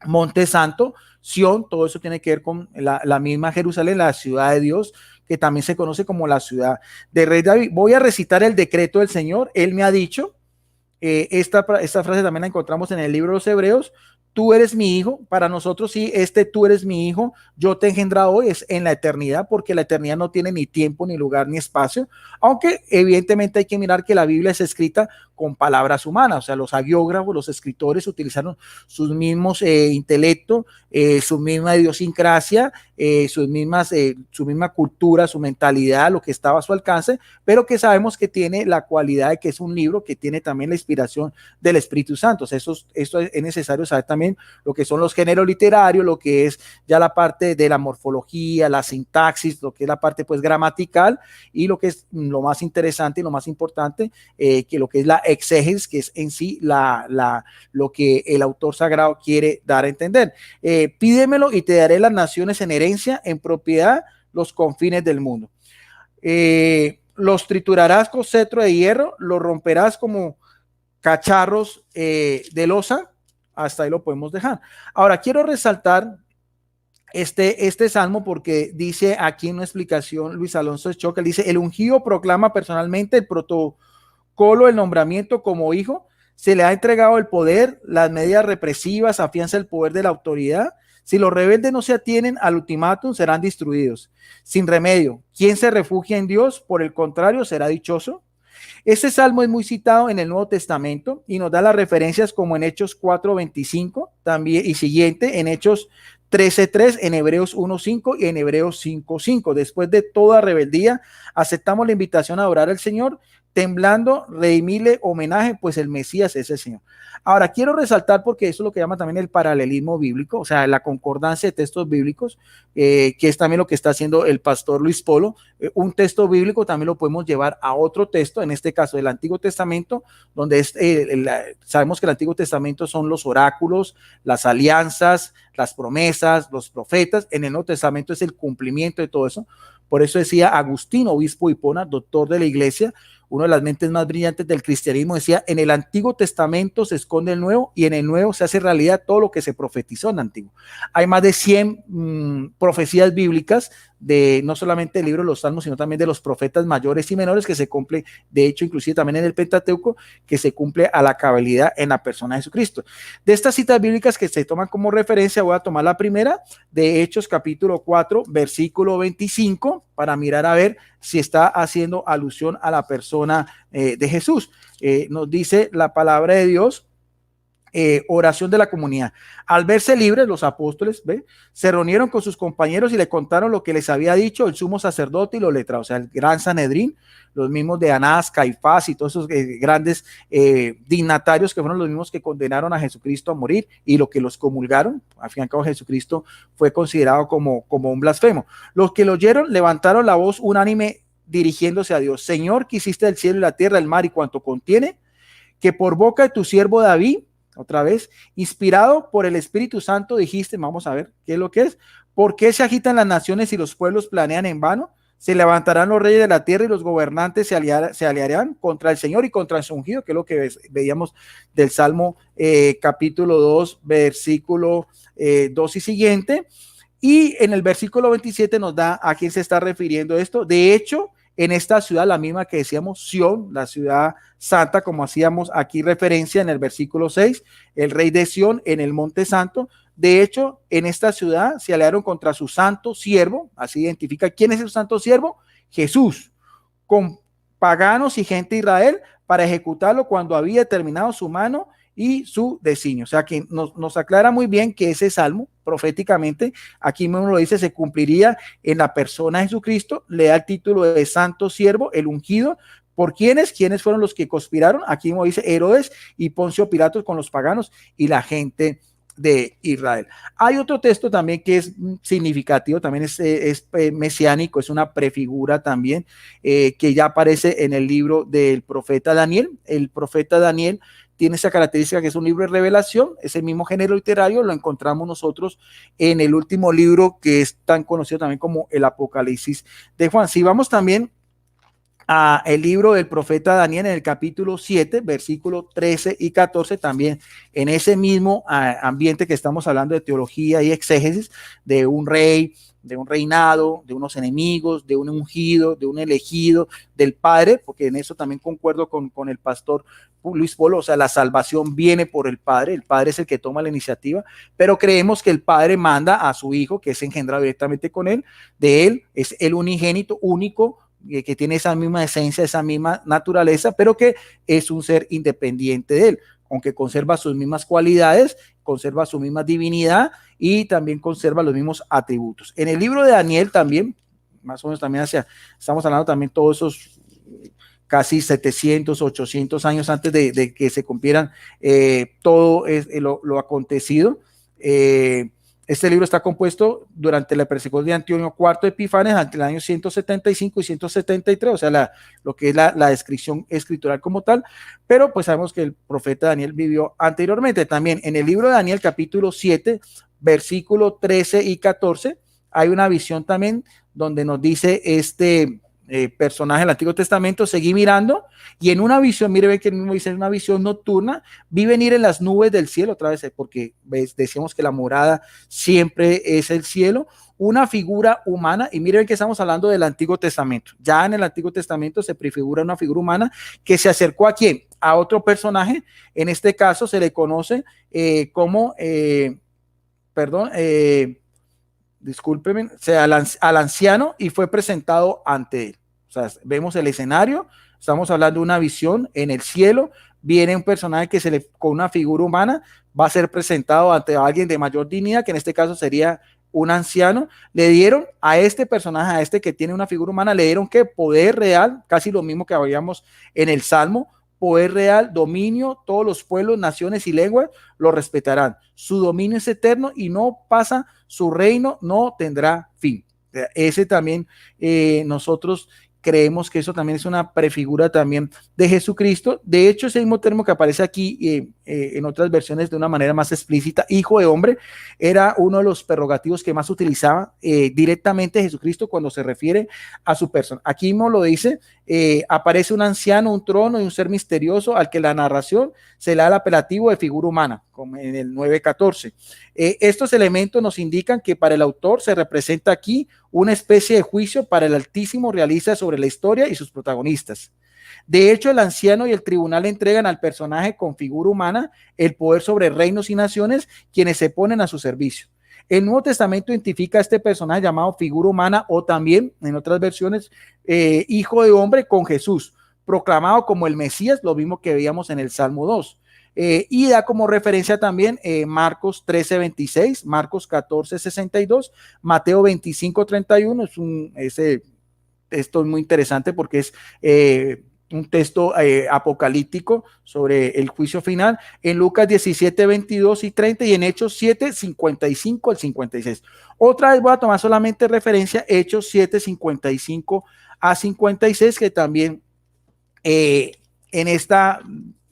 Monte Santo, Sión, todo eso tiene que ver con la misma Jerusalén, la ciudad de Dios, que también se conoce como la ciudad de Rey David. Voy a recitar el decreto del Señor. Él me ha dicho, esta frase también la encontramos en el libro de los Hebreos: tú eres mi hijo. Para nosotros sí, tú eres mi hijo, yo te he engendrado hoy, es en la eternidad, porque la eternidad no tiene ni tiempo, ni lugar, ni espacio, aunque evidentemente hay que mirar que la Biblia es escrita con palabras humanas, o sea, los hagiógrafos, los escritores utilizaron sus mismos intelecto, su misma idiosincrasia, su misma cultura, su mentalidad, lo que estaba a su alcance, pero que sabemos que tiene la cualidad de que es un libro que tiene también la inspiración del Espíritu Santo. O sea, esto es necesario saber también lo que son los géneros literarios, lo que es ya la parte de la morfología, la sintaxis, lo que es la parte pues gramatical, y lo que es lo más interesante y lo más importante, que lo que es la exégesis, que es en sí lo que el autor sagrado quiere dar a entender. Pídemelo y te daré las naciones en herencia, en propiedad, los confines del mundo. Los triturarás con cetro de hierro, los romperás como cacharros de loza. Hasta ahí lo podemos dejar. Ahora, quiero resaltar este salmo porque dice aquí en una explicación Luis Alonso Choca, dice: el ungido proclama personalmente el protocolo, el nombramiento como hijo, se le ha entregado el poder, las medidas represivas, afianza el poder de la autoridad. Si los rebeldes no se atienen al ultimátum, serán destruidos sin remedio. ¿Quién se refugia en Dios? Por el contrario, será dichoso. Este salmo es muy citado en el Nuevo Testamento y nos da las referencias como en Hechos 4:25 también, y siguiente en Hechos 13:3, en Hebreos 1:5 y en Hebreos 5:5. Después de toda rebeldía, aceptamos la invitación a adorar al Señor, temblando, redimile homenaje, pues el Mesías es el Señor. Ahora, quiero resaltar, porque eso es lo que llama también el paralelismo bíblico, o sea, la concordancia de textos bíblicos, que es también lo que está haciendo el pastor Luis Polo. Un texto bíblico también lo podemos llevar a otro texto, en este caso del Antiguo Testamento, donde sabemos que el Antiguo Testamento son los oráculos, las alianzas, las promesas, los profetas. En el Nuevo Testamento es el cumplimiento de todo eso. Por eso decía Agustín, obispo de Hipona, doctor de la iglesia, una de las mentes más brillantes del cristianismo, decía: en el Antiguo Testamento se esconde el Nuevo, y en el Nuevo se hace realidad todo lo que se profetizó en el Antiguo. Hay más de 100 profecías bíblicas, de no solamente del libro de los Salmos, sino también de los profetas mayores y menores, que se cumple, de hecho, inclusive también en el Pentateuco, que se cumple a la cabalidad en la persona de Jesucristo. De estas citas bíblicas que se toman como referencia, voy a tomar la primera, de Hechos capítulo 4, versículo 25, para mirar a ver si está haciendo alusión a la persona de Jesús. Nos dice la palabra de Dios. Oración de la comunidad. Al verse libres, los apóstoles se reunieron con sus compañeros y le contaron lo que les había dicho el sumo sacerdote y los letrados, o sea, el gran Sanedrín, los mismos de Anás, Caifás y todos esos grandes dignatarios, que fueron los mismos que condenaron a Jesucristo a morir y lo que los comulgaron. Al fin y al cabo, Jesucristo fue considerado como un blasfemo. Los que lo oyeron levantaron la voz unánime dirigiéndose a Dios: Señor, que hiciste el cielo y la tierra, el mar y cuanto contiene, que por boca de tu siervo David, otra vez, inspirado por el Espíritu Santo, dijiste. Vamos a ver qué es lo que es. ¿Por qué se agitan las naciones y los pueblos planean en vano? Se levantarán los reyes de la tierra y los gobernantes se aliarán contra el Señor y contra su ungido, que es lo que veíamos del Salmo capítulo 2, versículo 2 y siguiente. Y en el versículo 27 nos da a quién se está refiriendo esto. De hecho, en esta ciudad, la misma que decíamos, Sión, la ciudad santa, como hacíamos aquí referencia en el versículo 6, el rey de Sión en el monte santo. De hecho, en esta ciudad se aliaron contra su santo siervo, así identifica quién es el santo siervo: Jesús, con paganos y gente de Israel, para ejecutarlo cuando había terminado su mano y su designio. O sea que nos aclara muy bien que ese salmo, proféticamente, aquí mismo lo dice, se cumpliría en la persona de Jesucristo. Le da el título de santo siervo, el ungido. ¿Por quiénes? ¿Quiénes fueron los que conspiraron? Aquí mismo dice Herodes y Poncio Pilatos con los paganos y la gente de Israel. Hay otro texto también que es significativo, también es mesiánico, es una prefigura también, que ya aparece en el libro del profeta Daniel. El profeta Daniel tiene esa característica que es un libro de revelación, ese mismo género literario lo encontramos nosotros en el último libro que es tan conocido también como el Apocalipsis de Juan. Si vamos también a el libro del profeta Daniel en el capítulo 7, versículos 13 y 14, también en ese mismo ambiente que estamos hablando de teología y exégesis, de un rey, de un reinado, de unos enemigos, de un ungido, de un elegido, del Padre, porque en eso también concuerdo con el pastor Luis Polo, o sea, la salvación viene por el Padre es el que toma la iniciativa, pero creemos que el Padre manda a su Hijo, que es engendrado directamente con él, de él, es el unigénito, único, que tiene esa misma esencia, esa misma naturaleza, pero que es un ser independiente de él, aunque conserva sus mismas cualidades, conserva su misma divinidad y también conserva los mismos atributos. En el libro de Daniel también, más o menos también estamos hablando también todos esos casi 700, 800 años antes de que se cumplieran todo lo acontecido. Este libro está compuesto durante la persecución de Antíoco IV Epífanes entre el año 175 y 173, o sea, lo que es la descripción escritural como tal, pero pues sabemos que el profeta Daniel vivió anteriormente. También en el libro de Daniel, capítulo 7, versículo 13 y 14, hay una visión también donde nos dice personaje del Antiguo Testamento, seguí mirando y en una visión, mire, ve que el mismo dice, en una visión nocturna, vi venir en las nubes del cielo, otra vez, porque decíamos que la morada siempre es el cielo, una figura humana, y mire que estamos hablando del Antiguo Testamento. Ya en el Antiguo Testamento se prefigura una figura humana que se acercó a ¿quién? A otro personaje, en este caso se le conoce como, discúlpeme, al anciano y fue presentado ante él. O sea, vemos el escenario, estamos hablando de una visión en el cielo, viene un personaje que con una figura humana va a ser presentado ante alguien de mayor dignidad, que en este caso sería un anciano. Le dieron a este personaje, a este que tiene una figura humana, le dieron que poder real, casi lo mismo que habíamos en el Salmo, poder real, dominio, todos los pueblos, naciones y lenguas lo respetarán. Su dominio es eterno y no pasa, su reino no tendrá fin. Ese también nosotros creemos que eso también es una prefigura también de Jesucristo. De hecho, ese mismo término que aparece aquí en otras versiones de una manera más explícita, hijo de hombre, era uno de los prerrogativos que más utilizaba directamente Jesucristo cuando se refiere a su persona. Aquí mismo lo dice, aparece un anciano, un trono y un ser misterioso al que la narración se le da el apelativo de figura humana, como en el 9:14. Estos elementos nos indican que para el autor se representa aquí una especie de juicio para el Altísimo realiza sobre la historia y sus protagonistas. De hecho, el anciano y el tribunal entregan al personaje con figura humana el poder sobre reinos y naciones, quienes se ponen a su servicio. El Nuevo Testamento identifica a este personaje llamado figura humana o también, en otras versiones, hijo de hombre con Jesús, proclamado como el Mesías, lo mismo que veíamos en el Salmo 2. Y da como referencia también Marcos 13:26, Marcos 14:62, Mateo 25:31. Esto es muy interesante porque es un texto apocalíptico sobre el juicio final, en Lucas 17:22 y 30 y en Hechos 7:55 al 56. Otra vez voy a tomar solamente referencia Hechos 7:55 a 56, que también en esta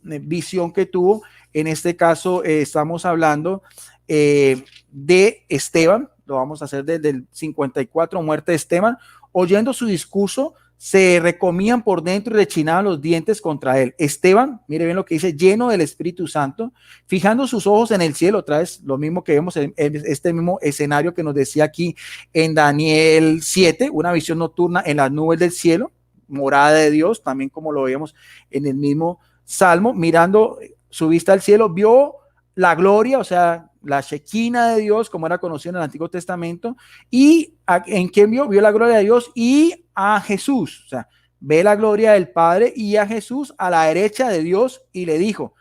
visión que tuvo, en este caso estamos hablando de Esteban, lo vamos a hacer desde el 54, muerte de Esteban. Oyendo su discurso, se recomían por dentro y rechinaban los dientes contra él. Esteban, mire bien lo que dice, lleno del Espíritu Santo, fijando sus ojos en el cielo, otra vez lo mismo que vemos en este mismo escenario que nos decía aquí en Daniel 7, una visión nocturna en las nubes del cielo, morada de Dios, también como lo veíamos en el mismo Salmo, mirando su vista al cielo, vio la gloria, o sea, la Shekinah de Dios, como era conocido en el Antiguo Testamento, y en quien vio la gloria de Dios y a Jesús, o sea, ve la gloria del Padre y a Jesús a la derecha de Dios, y le dijo,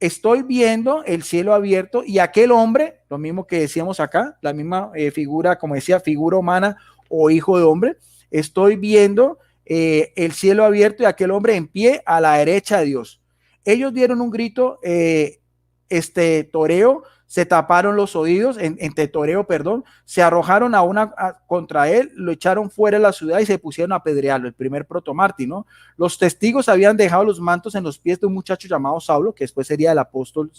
estoy viendo el cielo abierto y aquel hombre, lo mismo que decíamos acá, la misma figura, como decía, figura humana o hijo de hombre, estoy viendo el cielo abierto y aquel hombre en pie a la derecha de Dios. Ellos dieron un grito toreo, se taparon los oídos, en tetoreo, perdón, se arrojaron contra él, lo echaron fuera de la ciudad y se pusieron a apedrearlo, el primer protomártir, ¿no? Los testigos habían dejado los mantos en los pies de un muchacho llamado Saulo, que después sería el apóstol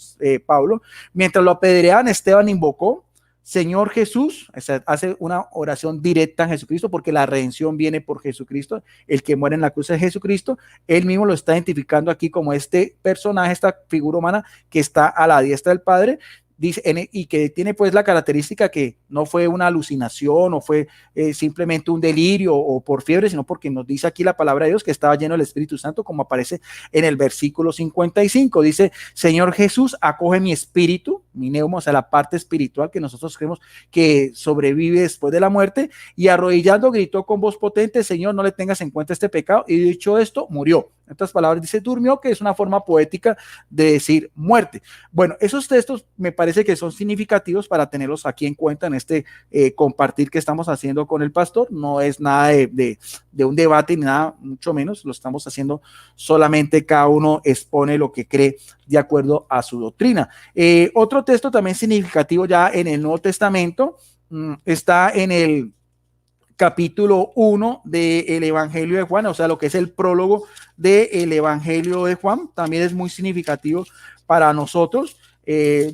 Pablo. Mientras lo apedreaban, Esteban invocó: Señor Jesús, o sea, hace una oración directa a Jesucristo, porque la redención viene por Jesucristo, el que muere en la cruz es Jesucristo. Él mismo lo está identificando aquí como este personaje, esta figura humana que está a la diestra del Padre, dice, y que tiene pues la característica que no fue una alucinación o fue simplemente un delirio o por fiebre, sino porque nos dice aquí la palabra de Dios que estaba lleno del Espíritu Santo, como aparece en el versículo 55. Dice: Señor Jesús, acoge mi espíritu, mi neuma, o sea, la parte espiritual que nosotros creemos que sobrevive después de la muerte, y arrodillando gritó con voz potente: Señor, no le tengas en cuenta este pecado. Y dicho esto, murió. En otras palabras, dice durmió, que es una forma poética de decir muerte. Bueno, esos textos me parece que son significativos para tenerlos aquí en cuenta en este compartir que estamos haciendo con el pastor. No es nada de un debate ni nada, mucho menos. Lo estamos haciendo solamente, cada uno expone lo que cree de acuerdo a su doctrina. Otro texto también significativo ya en el Nuevo Testamento está en el capítulo 1 del Evangelio de Juan, o sea, lo que es el prólogo del Evangelio de Juan. También es muy significativo para nosotros,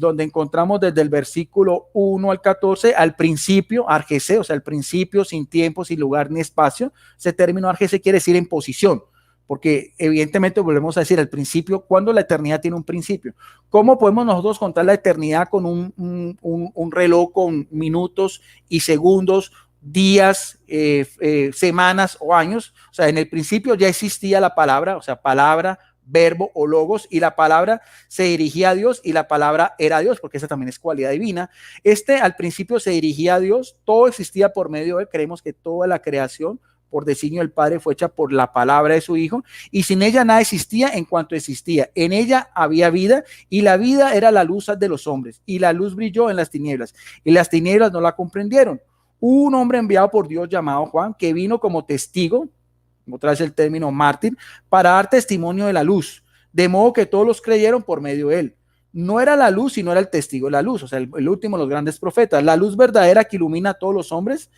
donde encontramos desde el versículo 1 al 14, al principio, argese, o sea, el principio, sin tiempo, sin lugar ni espacio. Ese término argese quiere decir en posición, porque evidentemente volvemos a decir al principio, cuando la eternidad tiene un principio. ¿Cómo podemos nosotros contar la eternidad con un reloj con minutos y segundos, días, semanas o años? O sea, en el principio ya existía la palabra, o sea, palabra, verbo o logos, y la palabra se dirigía a Dios y la palabra era Dios, porque esa también es cualidad divina. Al principio se dirigía a Dios, todo existía por medio de él. Creemos que toda la creación por designio del Padre fue hecha por la palabra de su Hijo, y sin ella nada existía en cuanto existía. En ella había vida, y la vida era la luz de los hombres, y la luz brilló en las tinieblas, y las tinieblas no la comprendieron. Hubo un hombre enviado por Dios llamado Juan, que vino como testigo, otra vez el término mártir, para dar testimonio de la luz, de modo que todos los creyeron por medio de él. No era la luz, sino era el testigo de la luz, o sea, el último de los grandes profetas, la luz verdadera que ilumina a todos los hombres.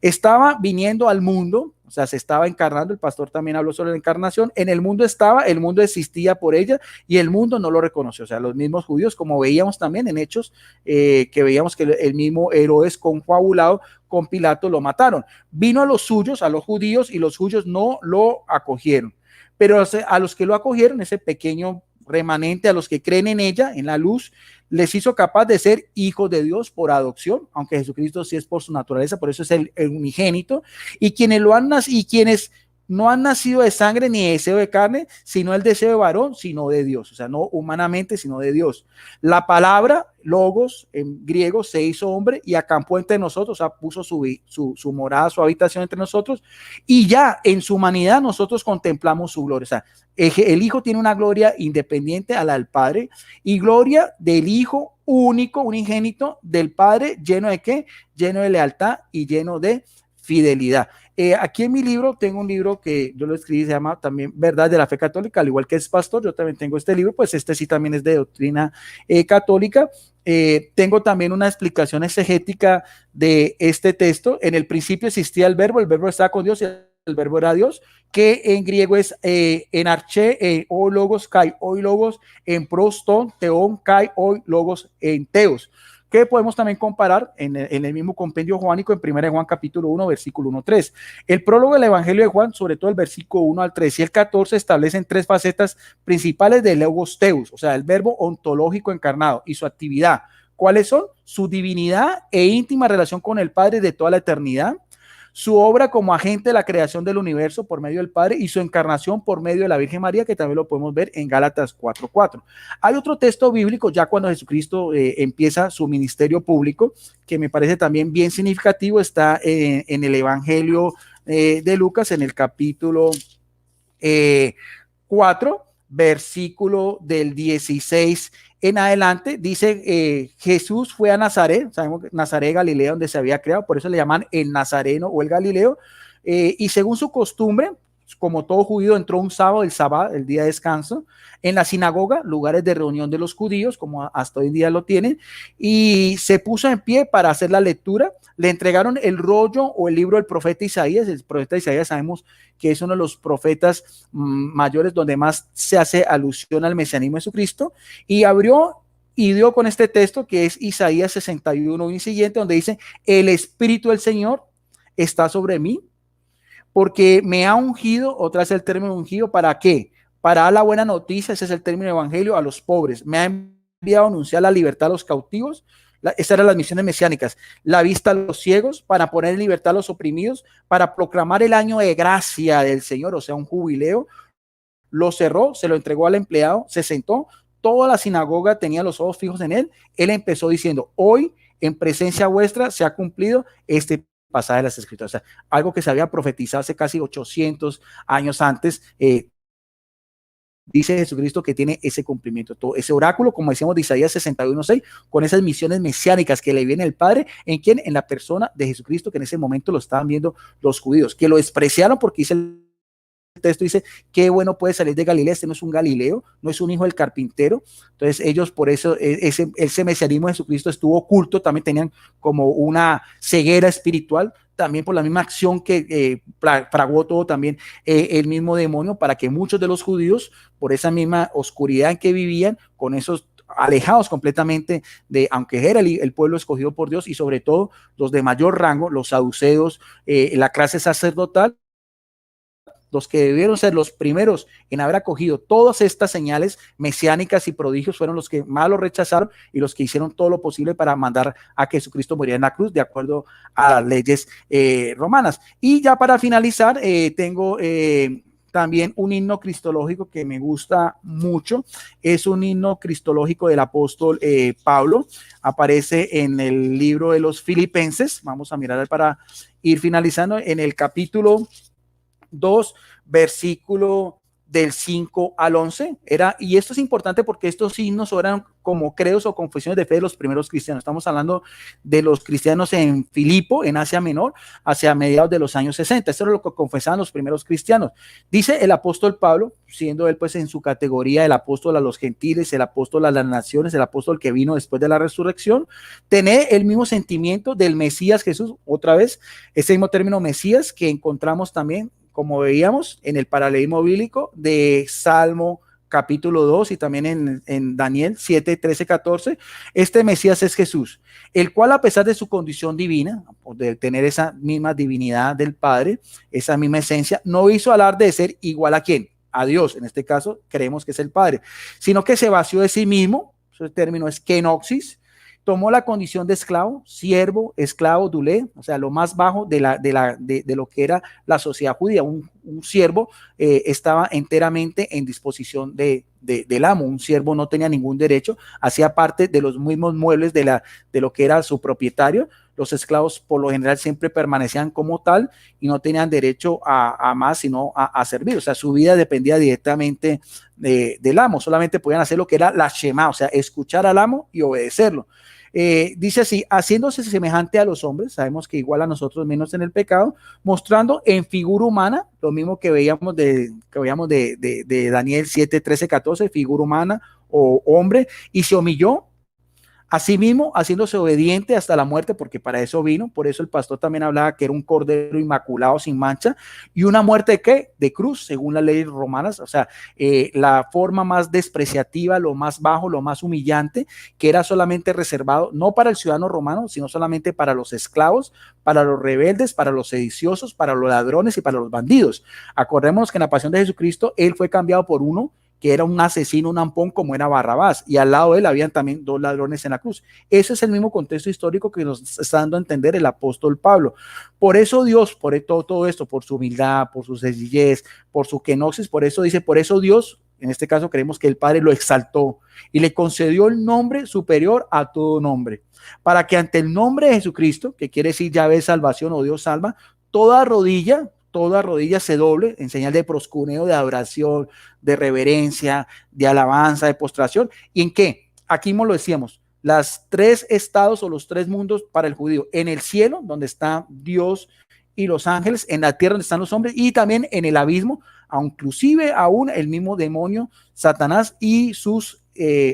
Estaba viniendo al mundo, o sea, se estaba encarnando. El pastor también habló sobre la encarnación. En el mundo estaba, el mundo existía por ella, y el mundo no lo reconoció. O sea, los mismos judíos, como veíamos también en Hechos, que veíamos que el mismo Herodes, confabulado con Pilato, lo mataron. Vino a los suyos, a los judíos, y los judíos no lo acogieron. Pero a los que lo acogieron, ese pequeño remanente, a los que creen en ella, en la luz, les hizo capaz de ser hijos de Dios por adopción, aunque Jesucristo sí es por su naturaleza, por eso es el unigénito. Y quienes lo han nacido, y quienes no han nacido de sangre ni de deseo de carne, sino el deseo de varón, sino de Dios. O sea, no humanamente, sino de Dios. La palabra, logos, en griego, se hizo hombre y acampó entre nosotros, o sea, puso su morada, su habitación entre nosotros, y ya en su humanidad nosotros contemplamos su gloria. O sea, el Hijo tiene una gloria independiente a la del Padre, y gloria del Hijo único, unigénito del Padre, lleno de ¿qué? Lleno de lealtad y lleno de fidelidad. Aquí en mi libro tengo un libro que yo lo escribí, se llama también Verdad de la Fe Católica, al igual que es pastor, yo también tengo este libro, pues este sí también es de doctrina católica. Tengo también una explicación exegética de este texto. En el principio existía el verbo estaba con Dios y el verbo era Dios, que en griego es en arché, o logos, kai, hoy logos, en proston, teón, kai, hoy logos, en teos, que podemos también comparar en el mismo compendio juánico en 1 Juan capítulo 1, versículo 1-3. El prólogo del Evangelio de Juan, sobre todo el versículo 1 al 3 y el 14, establecen tres facetas principales del logos teus, o sea, el verbo ontológico encarnado y su actividad. ¿Cuáles son? Su divinidad e íntima relación con el Padre de toda la eternidad, su obra como agente de la creación del universo por medio del Padre, y su encarnación por medio de la Virgen María, que también lo podemos ver en Gálatas 4:4. Hay otro texto bíblico ya cuando Jesucristo empieza su ministerio público, que me parece también bien significativo. Está en el Evangelio de Lucas, en el capítulo 4, versículo del 16 en adelante. Dice, Jesús fue a Nazaret, sabemos que Nazaret, Galilea, donde se había creado, por eso le llaman el Nazareno o el Galileo, y según su costumbre, como todo judío, entró un sábado, el sábado, el día de descanso, en la sinagoga, lugares de reunión de los judíos, como hasta hoy día lo tienen, y se puso en pie para hacer la lectura. Le entregaron el rollo o el libro del profeta Isaías. El profeta Isaías sabemos que es uno de los profetas mayores donde más se hace alusión al mesianismo de Jesucristo, y abrió y dio con este texto que es Isaías 61 y siguiente, donde dice: el Espíritu del Señor está sobre mí, porque me ha ungido. Otra vez el término ungido, ¿para qué? Para dar la buena noticia, ese es el término evangelio, a los pobres. Me ha enviado a anunciar la libertad a los cautivos. Estas eran las misiones mesiánicas: la vista a los ciegos, para poner en libertad a los oprimidos, para proclamar el año de gracia del Señor, o sea, un jubileo. Lo cerró, se lo entregó al empleado, se sentó, toda la sinagoga tenía los ojos fijos en él. Él empezó diciendo: hoy en presencia vuestra se ha cumplido este pasaje de las Escrituras. O sea, algo que se había profetizado hace casi 800 años antes. Dice Jesucristo que tiene ese cumplimiento, todo ese oráculo, como decíamos, de Isaías 61:6, con esas misiones mesiánicas que le viene el Padre. ¿En quién? En la persona de Jesucristo, que en ese momento lo estaban viendo los judíos, que lo despreciaron porque dice el texto, dice: qué bueno puede salir de Galilea, este no es un Galileo, no es un hijo del carpintero. Entonces ellos, por eso ese mesianismo de Jesucristo estuvo oculto, también tenían como una ceguera espiritual, también por la misma acción que fraguó todo también el mismo demonio, para que muchos de los judíos, por esa misma oscuridad en que vivían, con esos alejados completamente de, aunque era el pueblo escogido por Dios, y sobre todo los de mayor rango, los saduceos, la clase sacerdotal, los que debieron ser los primeros en haber acogido todas estas señales mesiánicas y prodigios, fueron los que más lo rechazaron y los que hicieron todo lo posible para mandar a que Jesucristo muriera en la cruz, de acuerdo a las leyes romanas. Y ya para finalizar, tengo también un himno cristológico que me gusta mucho. Es un himno cristológico del apóstol Pablo. Aparece en el libro de los Filipenses. Vamos a mirar para ir finalizando en el capítulo 2, versículo del 5 al 11. Y esto es importante porque estos himnos eran como credos o confesiones de fe de los primeros cristianos. Estamos hablando de los cristianos en Filipo, en Asia Menor, hacia mediados de los años 60. Esto es lo que confesaban los primeros cristianos. Dice el apóstol Pablo, siendo él pues en su categoría el apóstol a los gentiles, el apóstol a las naciones, el apóstol que vino después de la resurrección, tener el mismo sentimiento del Mesías Jesús. Otra vez, ese mismo término Mesías que encontramos también, como veíamos, en el paralelismo bíblico de Salmo capítulo 2 y también en Daniel 7, 13, 14. Este Mesías es Jesús, el cual, a pesar de su condición divina, de tener esa misma divinidad del Padre, esa misma esencia, no hizo alarde de ser igual a quién, a Dios. En este caso creemos que es el Padre, sino que se vació de sí mismo. Su término es kenoxis. Tomó la condición de esclavo, siervo, esclavo, dulé, o sea, lo más bajo de lo que era la sociedad judía. Un siervo estaba enteramente en disposición del amo. Un siervo no tenía ningún derecho, hacía parte de los mismos muebles de lo que era su propietario. Los esclavos por lo general siempre permanecían como tal y no tenían derecho a más, sino a servir. O sea, su vida dependía directamente del amo. Solamente podían hacer lo que era la Shema, o sea, escuchar al amo y obedecerlo. Dice así: haciéndose semejante a los hombres, sabemos que igual a nosotros, menos en el pecado, mostrando en figura humana, lo mismo que veíamos de Daniel 7, 13, 14, figura humana o hombre, y se humilló asimismo, haciéndose obediente hasta la muerte, porque para eso vino. Por eso el pastor también hablaba que era un cordero inmaculado, sin mancha, y una muerte ¿de qué? De cruz, según las leyes romanas. O sea, la forma más despreciativa, lo más bajo, lo más humillante, que era solamente reservado no para el ciudadano romano, sino solamente para los esclavos, para los rebeldes, para los sediciosos, para los ladrones y para los bandidos. Acordémonos que en la pasión de Jesucristo él fue cambiado por uno que era un asesino, un ampón, como era Barrabás, y al lado de él habían también dos ladrones en la cruz. Ese es el mismo contexto histórico que nos está dando a entender el apóstol Pablo. Por eso Dios, por todo esto, por su humildad, por su sencillez, por su kenosis, por eso dice, por eso Dios, en este caso creemos que el Padre lo exaltó y le concedió el nombre superior a todo nombre, para que ante el nombre de Jesucristo, que quiere decir Yahvé salvación o Dios salva, toda rodilla se doble en señal de proscuneo, de adoración, de reverencia, de alabanza, de postración. ¿Y en qué? Aquí mismo lo decíamos, las tres estados o los tres mundos para el judío: en el cielo, donde está Dios y los ángeles, en la tierra donde están los hombres y también en el abismo, inclusive aún el mismo demonio, Satanás y sus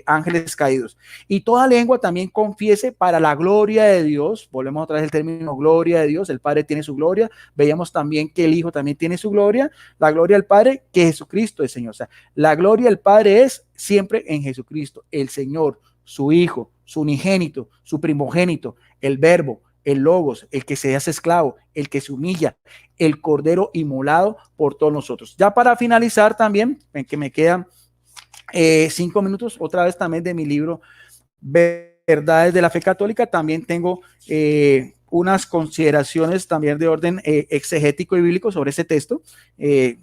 ángeles caídos. Y toda lengua también confiese para la gloria de Dios. Volvemos otra vez al término gloria de Dios. El Padre tiene su gloria. Veíamos también que el Hijo también tiene su gloria. La gloria del Padre, que Jesucristo es Señor. O sea, la gloria del Padre es siempre en Jesucristo, el Señor, su Hijo, su unigénito, su primogénito, el Verbo, el Logos, el que se hace esclavo, el que se humilla, el Cordero inmolado por todos nosotros. Ya para finalizar también, en que me quedan 5 minutos, otra vez también de mi libro Verdades de la Fe Católica, también tengo unas consideraciones también de orden exegético y bíblico sobre ese texto que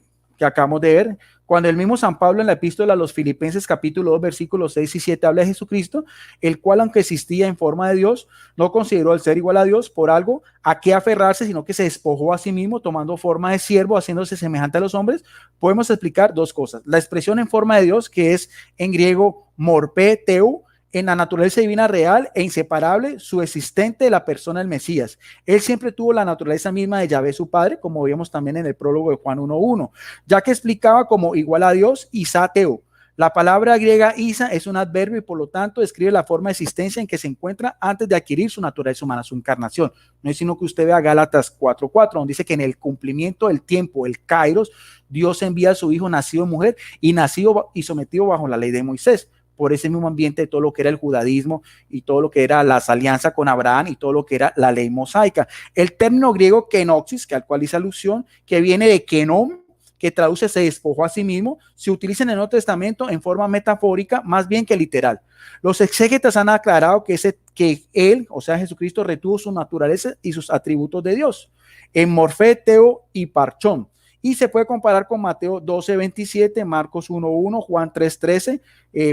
acabamos de ver. Cuando el mismo San Pablo en la epístola a los Filipenses capítulo 2 versículos 6 y 7 habla de Jesucristo, el cual aunque existía en forma de Dios, no consideró el ser igual a Dios por algo a qué aferrarse, sino que se despojó a sí mismo tomando forma de siervo, haciéndose semejante a los hombres. Podemos explicar dos cosas. La expresión en forma de Dios, que es en griego morpé teu, en la naturaleza divina real e inseparable, subsistente de la persona del Mesías. Él siempre tuvo la naturaleza misma de Yahvé su Padre, como vimos también en el prólogo de Juan 1.1, ya que explicaba como igual a Dios, isateo. La palabra griega isa es un adverbio y por lo tanto describe la forma de existencia en que se encuentra antes de adquirir su naturaleza humana, su encarnación. No es sino que usted vea Gálatas 4.4, donde dice que en el cumplimiento del tiempo, el kairos, Dios envía a su Hijo nacido mujer y nacido y sometido bajo la ley de Moisés, por ese mismo ambiente de todo lo que era el judaísmo y todo lo que era las alianzas con Abraham y todo lo que era la ley mosaica. El término griego kenoxis, que al cual hice alusión, que viene de kenom, que traduce se despojó a sí mismo, se utiliza en el Nuevo Testamento en forma metafórica más bien que literal. Los exégetas han aclarado que él, o sea Jesucristo, retuvo su naturaleza y sus atributos de Dios en morfé, teo y parchón. Y se puede comparar con Mateo 12:27, Marcos 1:1, Juan 3:13,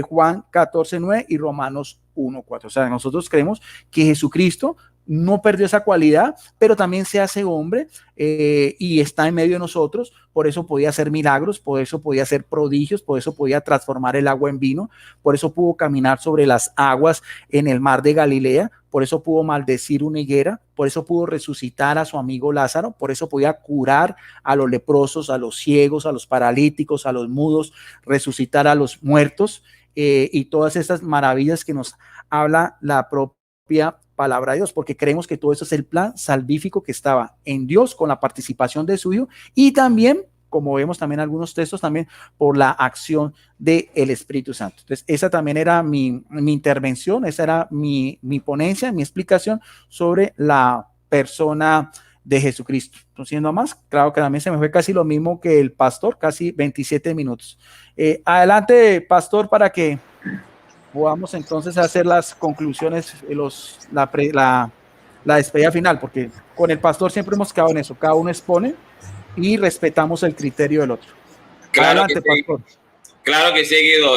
Juan 14:9 y Romanos 1:4. O sea, nosotros creemos que Jesucristo no perdió esa cualidad, pero también se hace hombre y está en medio de nosotros. Por eso podía hacer milagros, por eso podía hacer prodigios, por eso podía transformar el agua en vino, por eso pudo caminar sobre las aguas en el mar de Galilea, por eso pudo maldecir una higuera, por eso pudo resucitar a su amigo Lázaro, por eso podía curar a los leprosos, a los ciegos, a los paralíticos, a los mudos, resucitar a los muertos y todas estas maravillas que nos habla la propia palabra de Dios, porque creemos que todo eso es el plan salvífico que estaba en Dios con la participación de su Hijo y también, como vemos también algunos textos, también por la acción del Espíritu Santo. Entonces, esa también era mi intervención, esa era mi ponencia, mi explicación sobre la persona de Jesucristo. Entonces, siendo más, claro que también se me fue casi lo mismo que el pastor, casi 27 minutos. Adelante, pastor, para que podamos entonces hacer las conclusiones, la despedida final, porque con el pastor siempre hemos quedado en eso, cada uno expone y respetamos el criterio del otro. Claro. Adelante, que sí, pastor. Claro que sí, Guido.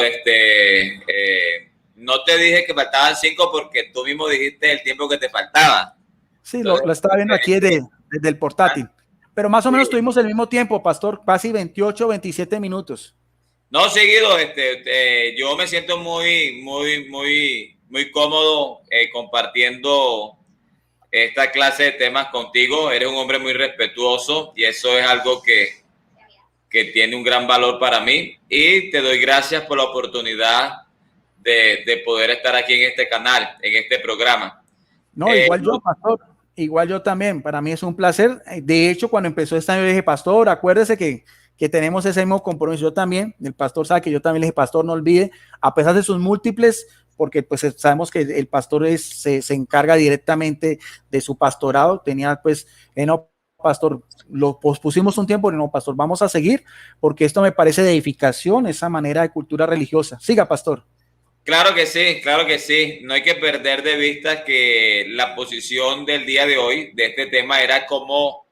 No te dije que faltaban 5 porque tú mismo dijiste el tiempo que te faltaba. Sí, entonces, lo estaba viendo aquí desde el portátil, pero más o menos tuvimos el mismo tiempo, pastor, casi 28, 27 minutos. No, seguido, yo me siento muy cómodo compartiendo esta clase de temas contigo. Eres un hombre muy respetuoso y eso es algo que tiene un gran valor para mí. Y te doy gracias por la oportunidad de poder estar aquí en este canal, en este programa. No, igual yo, pastor, igual yo también. Para mí es un placer. De hecho, cuando empezó esta año, dije, pastor, acuérdese que tenemos ese mismo compromiso. Yo también, el pastor sabe que yo también le dije, pastor, no olvide, a pesar de sus múltiples, porque pues sabemos que el pastor se encarga directamente de su pastorado, tenía pues, no, pastor, lo pospusimos un tiempo, no, pastor, vamos a seguir, porque esto me parece de edificación, esa manera de cultura religiosa. Siga, pastor. Claro que sí, claro que sí. No hay que perder de vista que la posición del día de hoy, de este tema, era cómo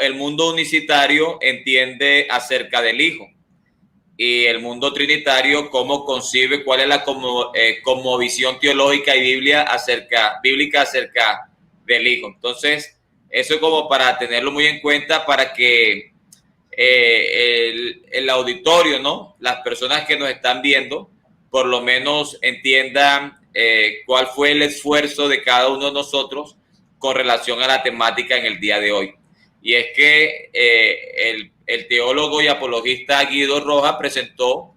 el mundo unicitario entiende acerca del Hijo y el mundo trinitario cómo concibe, cuál es la como visión teológica y bíblica acerca del Hijo. Entonces, eso es como para tenerlo muy en cuenta para que el auditorio, ¿no? Las personas que nos están viendo, por lo menos entiendan cuál fue el esfuerzo de cada uno de nosotros con relación a la temática en el día de hoy. Y es que el teólogo y apologista Guido Rojas presentó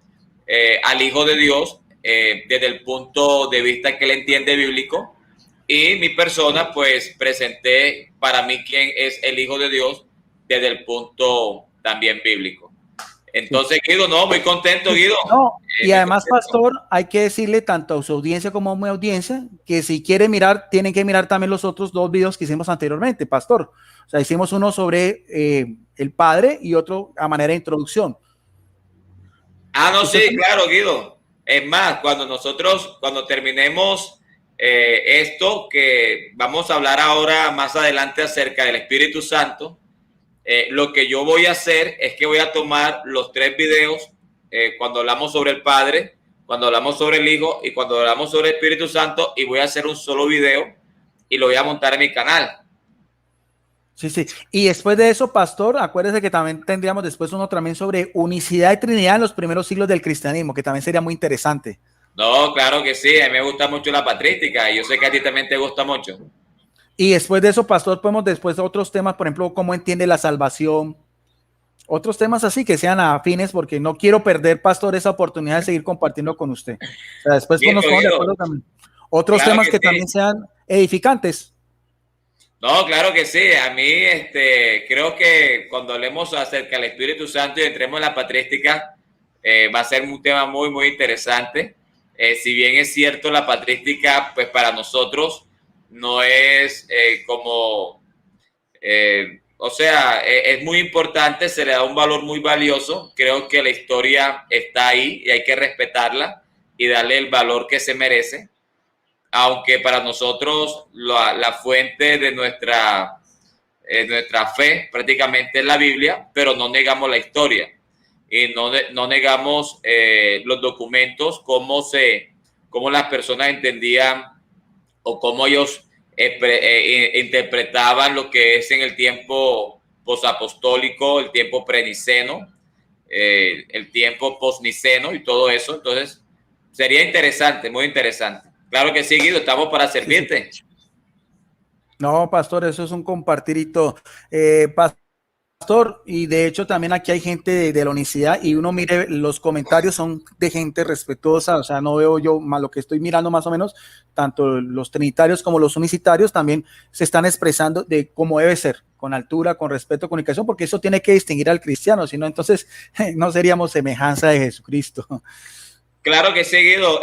al Hijo de Dios desde el punto de vista que él entiende bíblico, y mi persona pues presenté para mí quién es el Hijo de Dios desde el punto también bíblico. Entonces, Guido, no, muy contento, Guido. No, y además, pastor, hay que decirle tanto a su audiencia como a mi audiencia que si quiere mirar, tienen que mirar también los otros dos videos que hicimos anteriormente, pastor. O sea, hicimos uno sobre el Padre y otro a manera de introducción. Ah, no, sí, claro, Guido. Es más, cuando terminemos esto, que vamos a hablar ahora más adelante acerca del Espíritu Santo, lo que yo voy a hacer es que voy a tomar los 3 videos cuando hablamos sobre el Padre, cuando hablamos sobre el Hijo y cuando hablamos sobre el Espíritu Santo, y voy a hacer un solo video y lo voy a montar en mi canal. Sí, sí. Y después de eso, pastor, acuérdese que también tendríamos después uno también sobre unicidad y Trinidad en los primeros siglos del cristianismo, que también sería muy interesante. No, claro que sí, a mí me gusta mucho la patrística y yo sé que a ti también te gusta mucho. Y después de eso, pastor, podemos después otros temas, por ejemplo, cómo entiende la salvación, otros temas así que sean afines, porque no quiero perder, pastor, esa oportunidad de seguir compartiendo con usted. O sea, después Bien, nos ponemos de acuerdo también. Otros claro temas que sí. también sean edificantes. No, claro que sí. A mí creo que cuando hablemos acerca del Espíritu Santo y entremos en la patrística, va a ser un tema muy, muy interesante. Si bien es cierto, la patrística, pues para nosotros no es como, o sea, es muy importante, se le da un valor muy valioso. Creo que la historia está ahí y hay que respetarla y darle el valor que se merece. Aunque para nosotros la fuente de nuestra fe prácticamente es la Biblia, pero no negamos la historia y no negamos los documentos, cómo las personas entendían o cómo ellos interpretaban lo que es en el tiempo posapostólico, el tiempo preniceno, el tiempo posniceno y todo eso. Entonces, sería interesante, muy interesante. Claro que sí, Guido, estamos para servirte. Sí, sí. No, pastor, eso es un compartirito. Pastor, y de hecho también aquí hay gente de la unicidad y uno mire, los comentarios son de gente respetuosa, o sea, no veo yo más lo que estoy mirando más o menos, tanto los trinitarios como los unicitarios también se están expresando de cómo debe ser, con altura, con respeto, comunicación, porque eso tiene que distinguir al cristiano, si no, entonces no seríamos semejanza de Jesucristo. Claro que sí, Guido.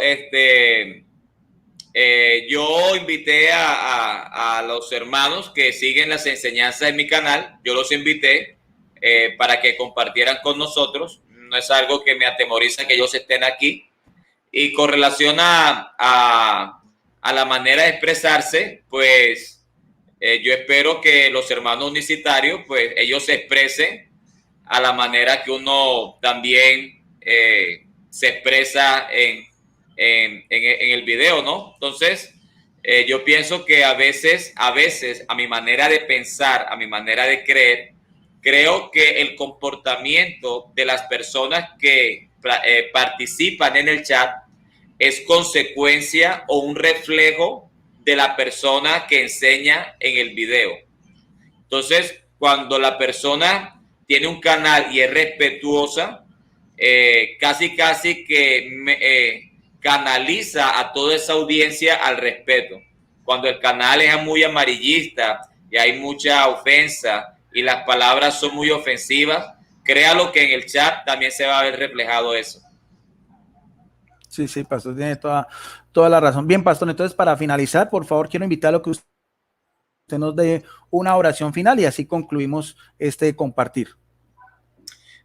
Yo invité a los hermanos que siguen las enseñanzas en mi canal, yo los invité para que compartieran con nosotros. No es algo que me atemoriza que ellos estén aquí. Y con relación a la manera de expresarse, pues yo espero que los hermanos unicitarios, pues ellos se expresen a la manera que uno también se expresa en el video, ¿no? Entonces, yo pienso que a veces, a mi manera de pensar, a mi manera de creer, creo que el comportamiento de las personas que participan en el chat es consecuencia o un reflejo de la persona que enseña en el video. Entonces, cuando la persona tiene un canal y es respetuosa, casi que canaliza a toda esa audiencia al respeto. Cuando el canal es muy amarillista y hay mucha ofensa y las palabras son muy ofensivas, créalo que en el chat también se va a ver reflejado eso. Sí, sí, pastor, tiene toda la razón. Bien, pastor, entonces para finalizar, por favor, quiero invitarlo a que usted nos dé una oración final y así concluimos este compartir.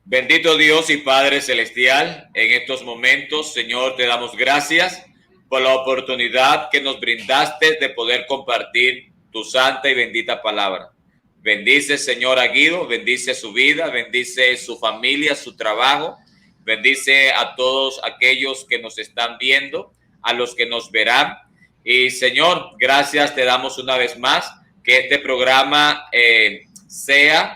Bendito Dios y Padre Celestial, en estos momentos, Señor, te damos gracias por la oportunidad que nos brindaste de poder compartir tu santa y bendita palabra. Bendice, Señor, a Guido, bendice su vida, bendice su familia, su trabajo, bendice a todos aquellos que nos están viendo, a los que nos verán. Y, Señor, gracias te damos una vez más, que este programa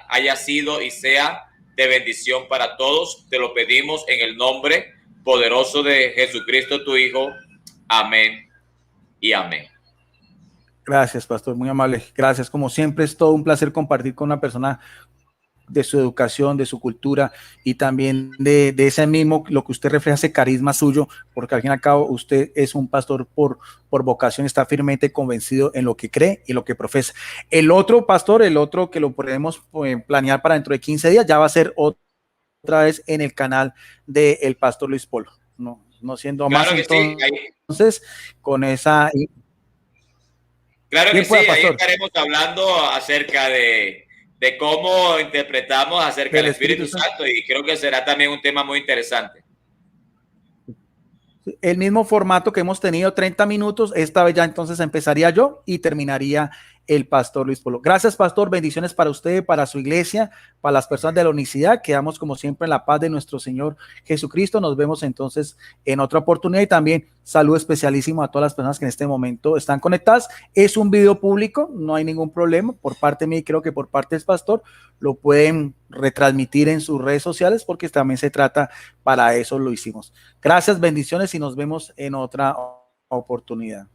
haya sido y sea de bendición para todos. Te lo pedimos en el nombre poderoso de Jesucristo, tu Hijo. Amén y amén. Gracias, pastor, muy amable. Gracias. Como siempre, es todo un placer compartir con una persona de su educación, de su cultura y también de ese mismo, lo que usted refleja, ese carisma suyo, porque al fin y al cabo usted es un pastor por vocación, está firmemente convencido en lo que cree y lo que profesa. El otro pastor, el otro que lo podemos planear para dentro de 15 días, ya va a ser otra vez en el canal del pastor Luis Polo. No siendo más, Claro que sí. entonces, con esa... Claro que Bien, sí, pueda, ahí pastor. estaremos hablando acerca de cómo interpretamos acerca Del del Espíritu Espíritu Santo. Santo y creo que será también un tema muy interesante. El mismo formato que hemos tenido, 30 minutos, esta vez ya entonces empezaría yo y terminaría el pastor Luis Polo. Gracias, pastor, bendiciones para usted, para su iglesia, para las personas de la unicidad. Quedamos como siempre en la paz de nuestro Señor Jesucristo. Nos vemos entonces en otra oportunidad y también saludo especialísimo a todas las personas que en este momento están conectadas. Es un video público, no hay ningún problema por parte mía y creo que por parte del pastor lo pueden retransmitir en sus redes sociales porque también se trata, para eso lo hicimos. Gracias, bendiciones y nos vemos en otra oportunidad.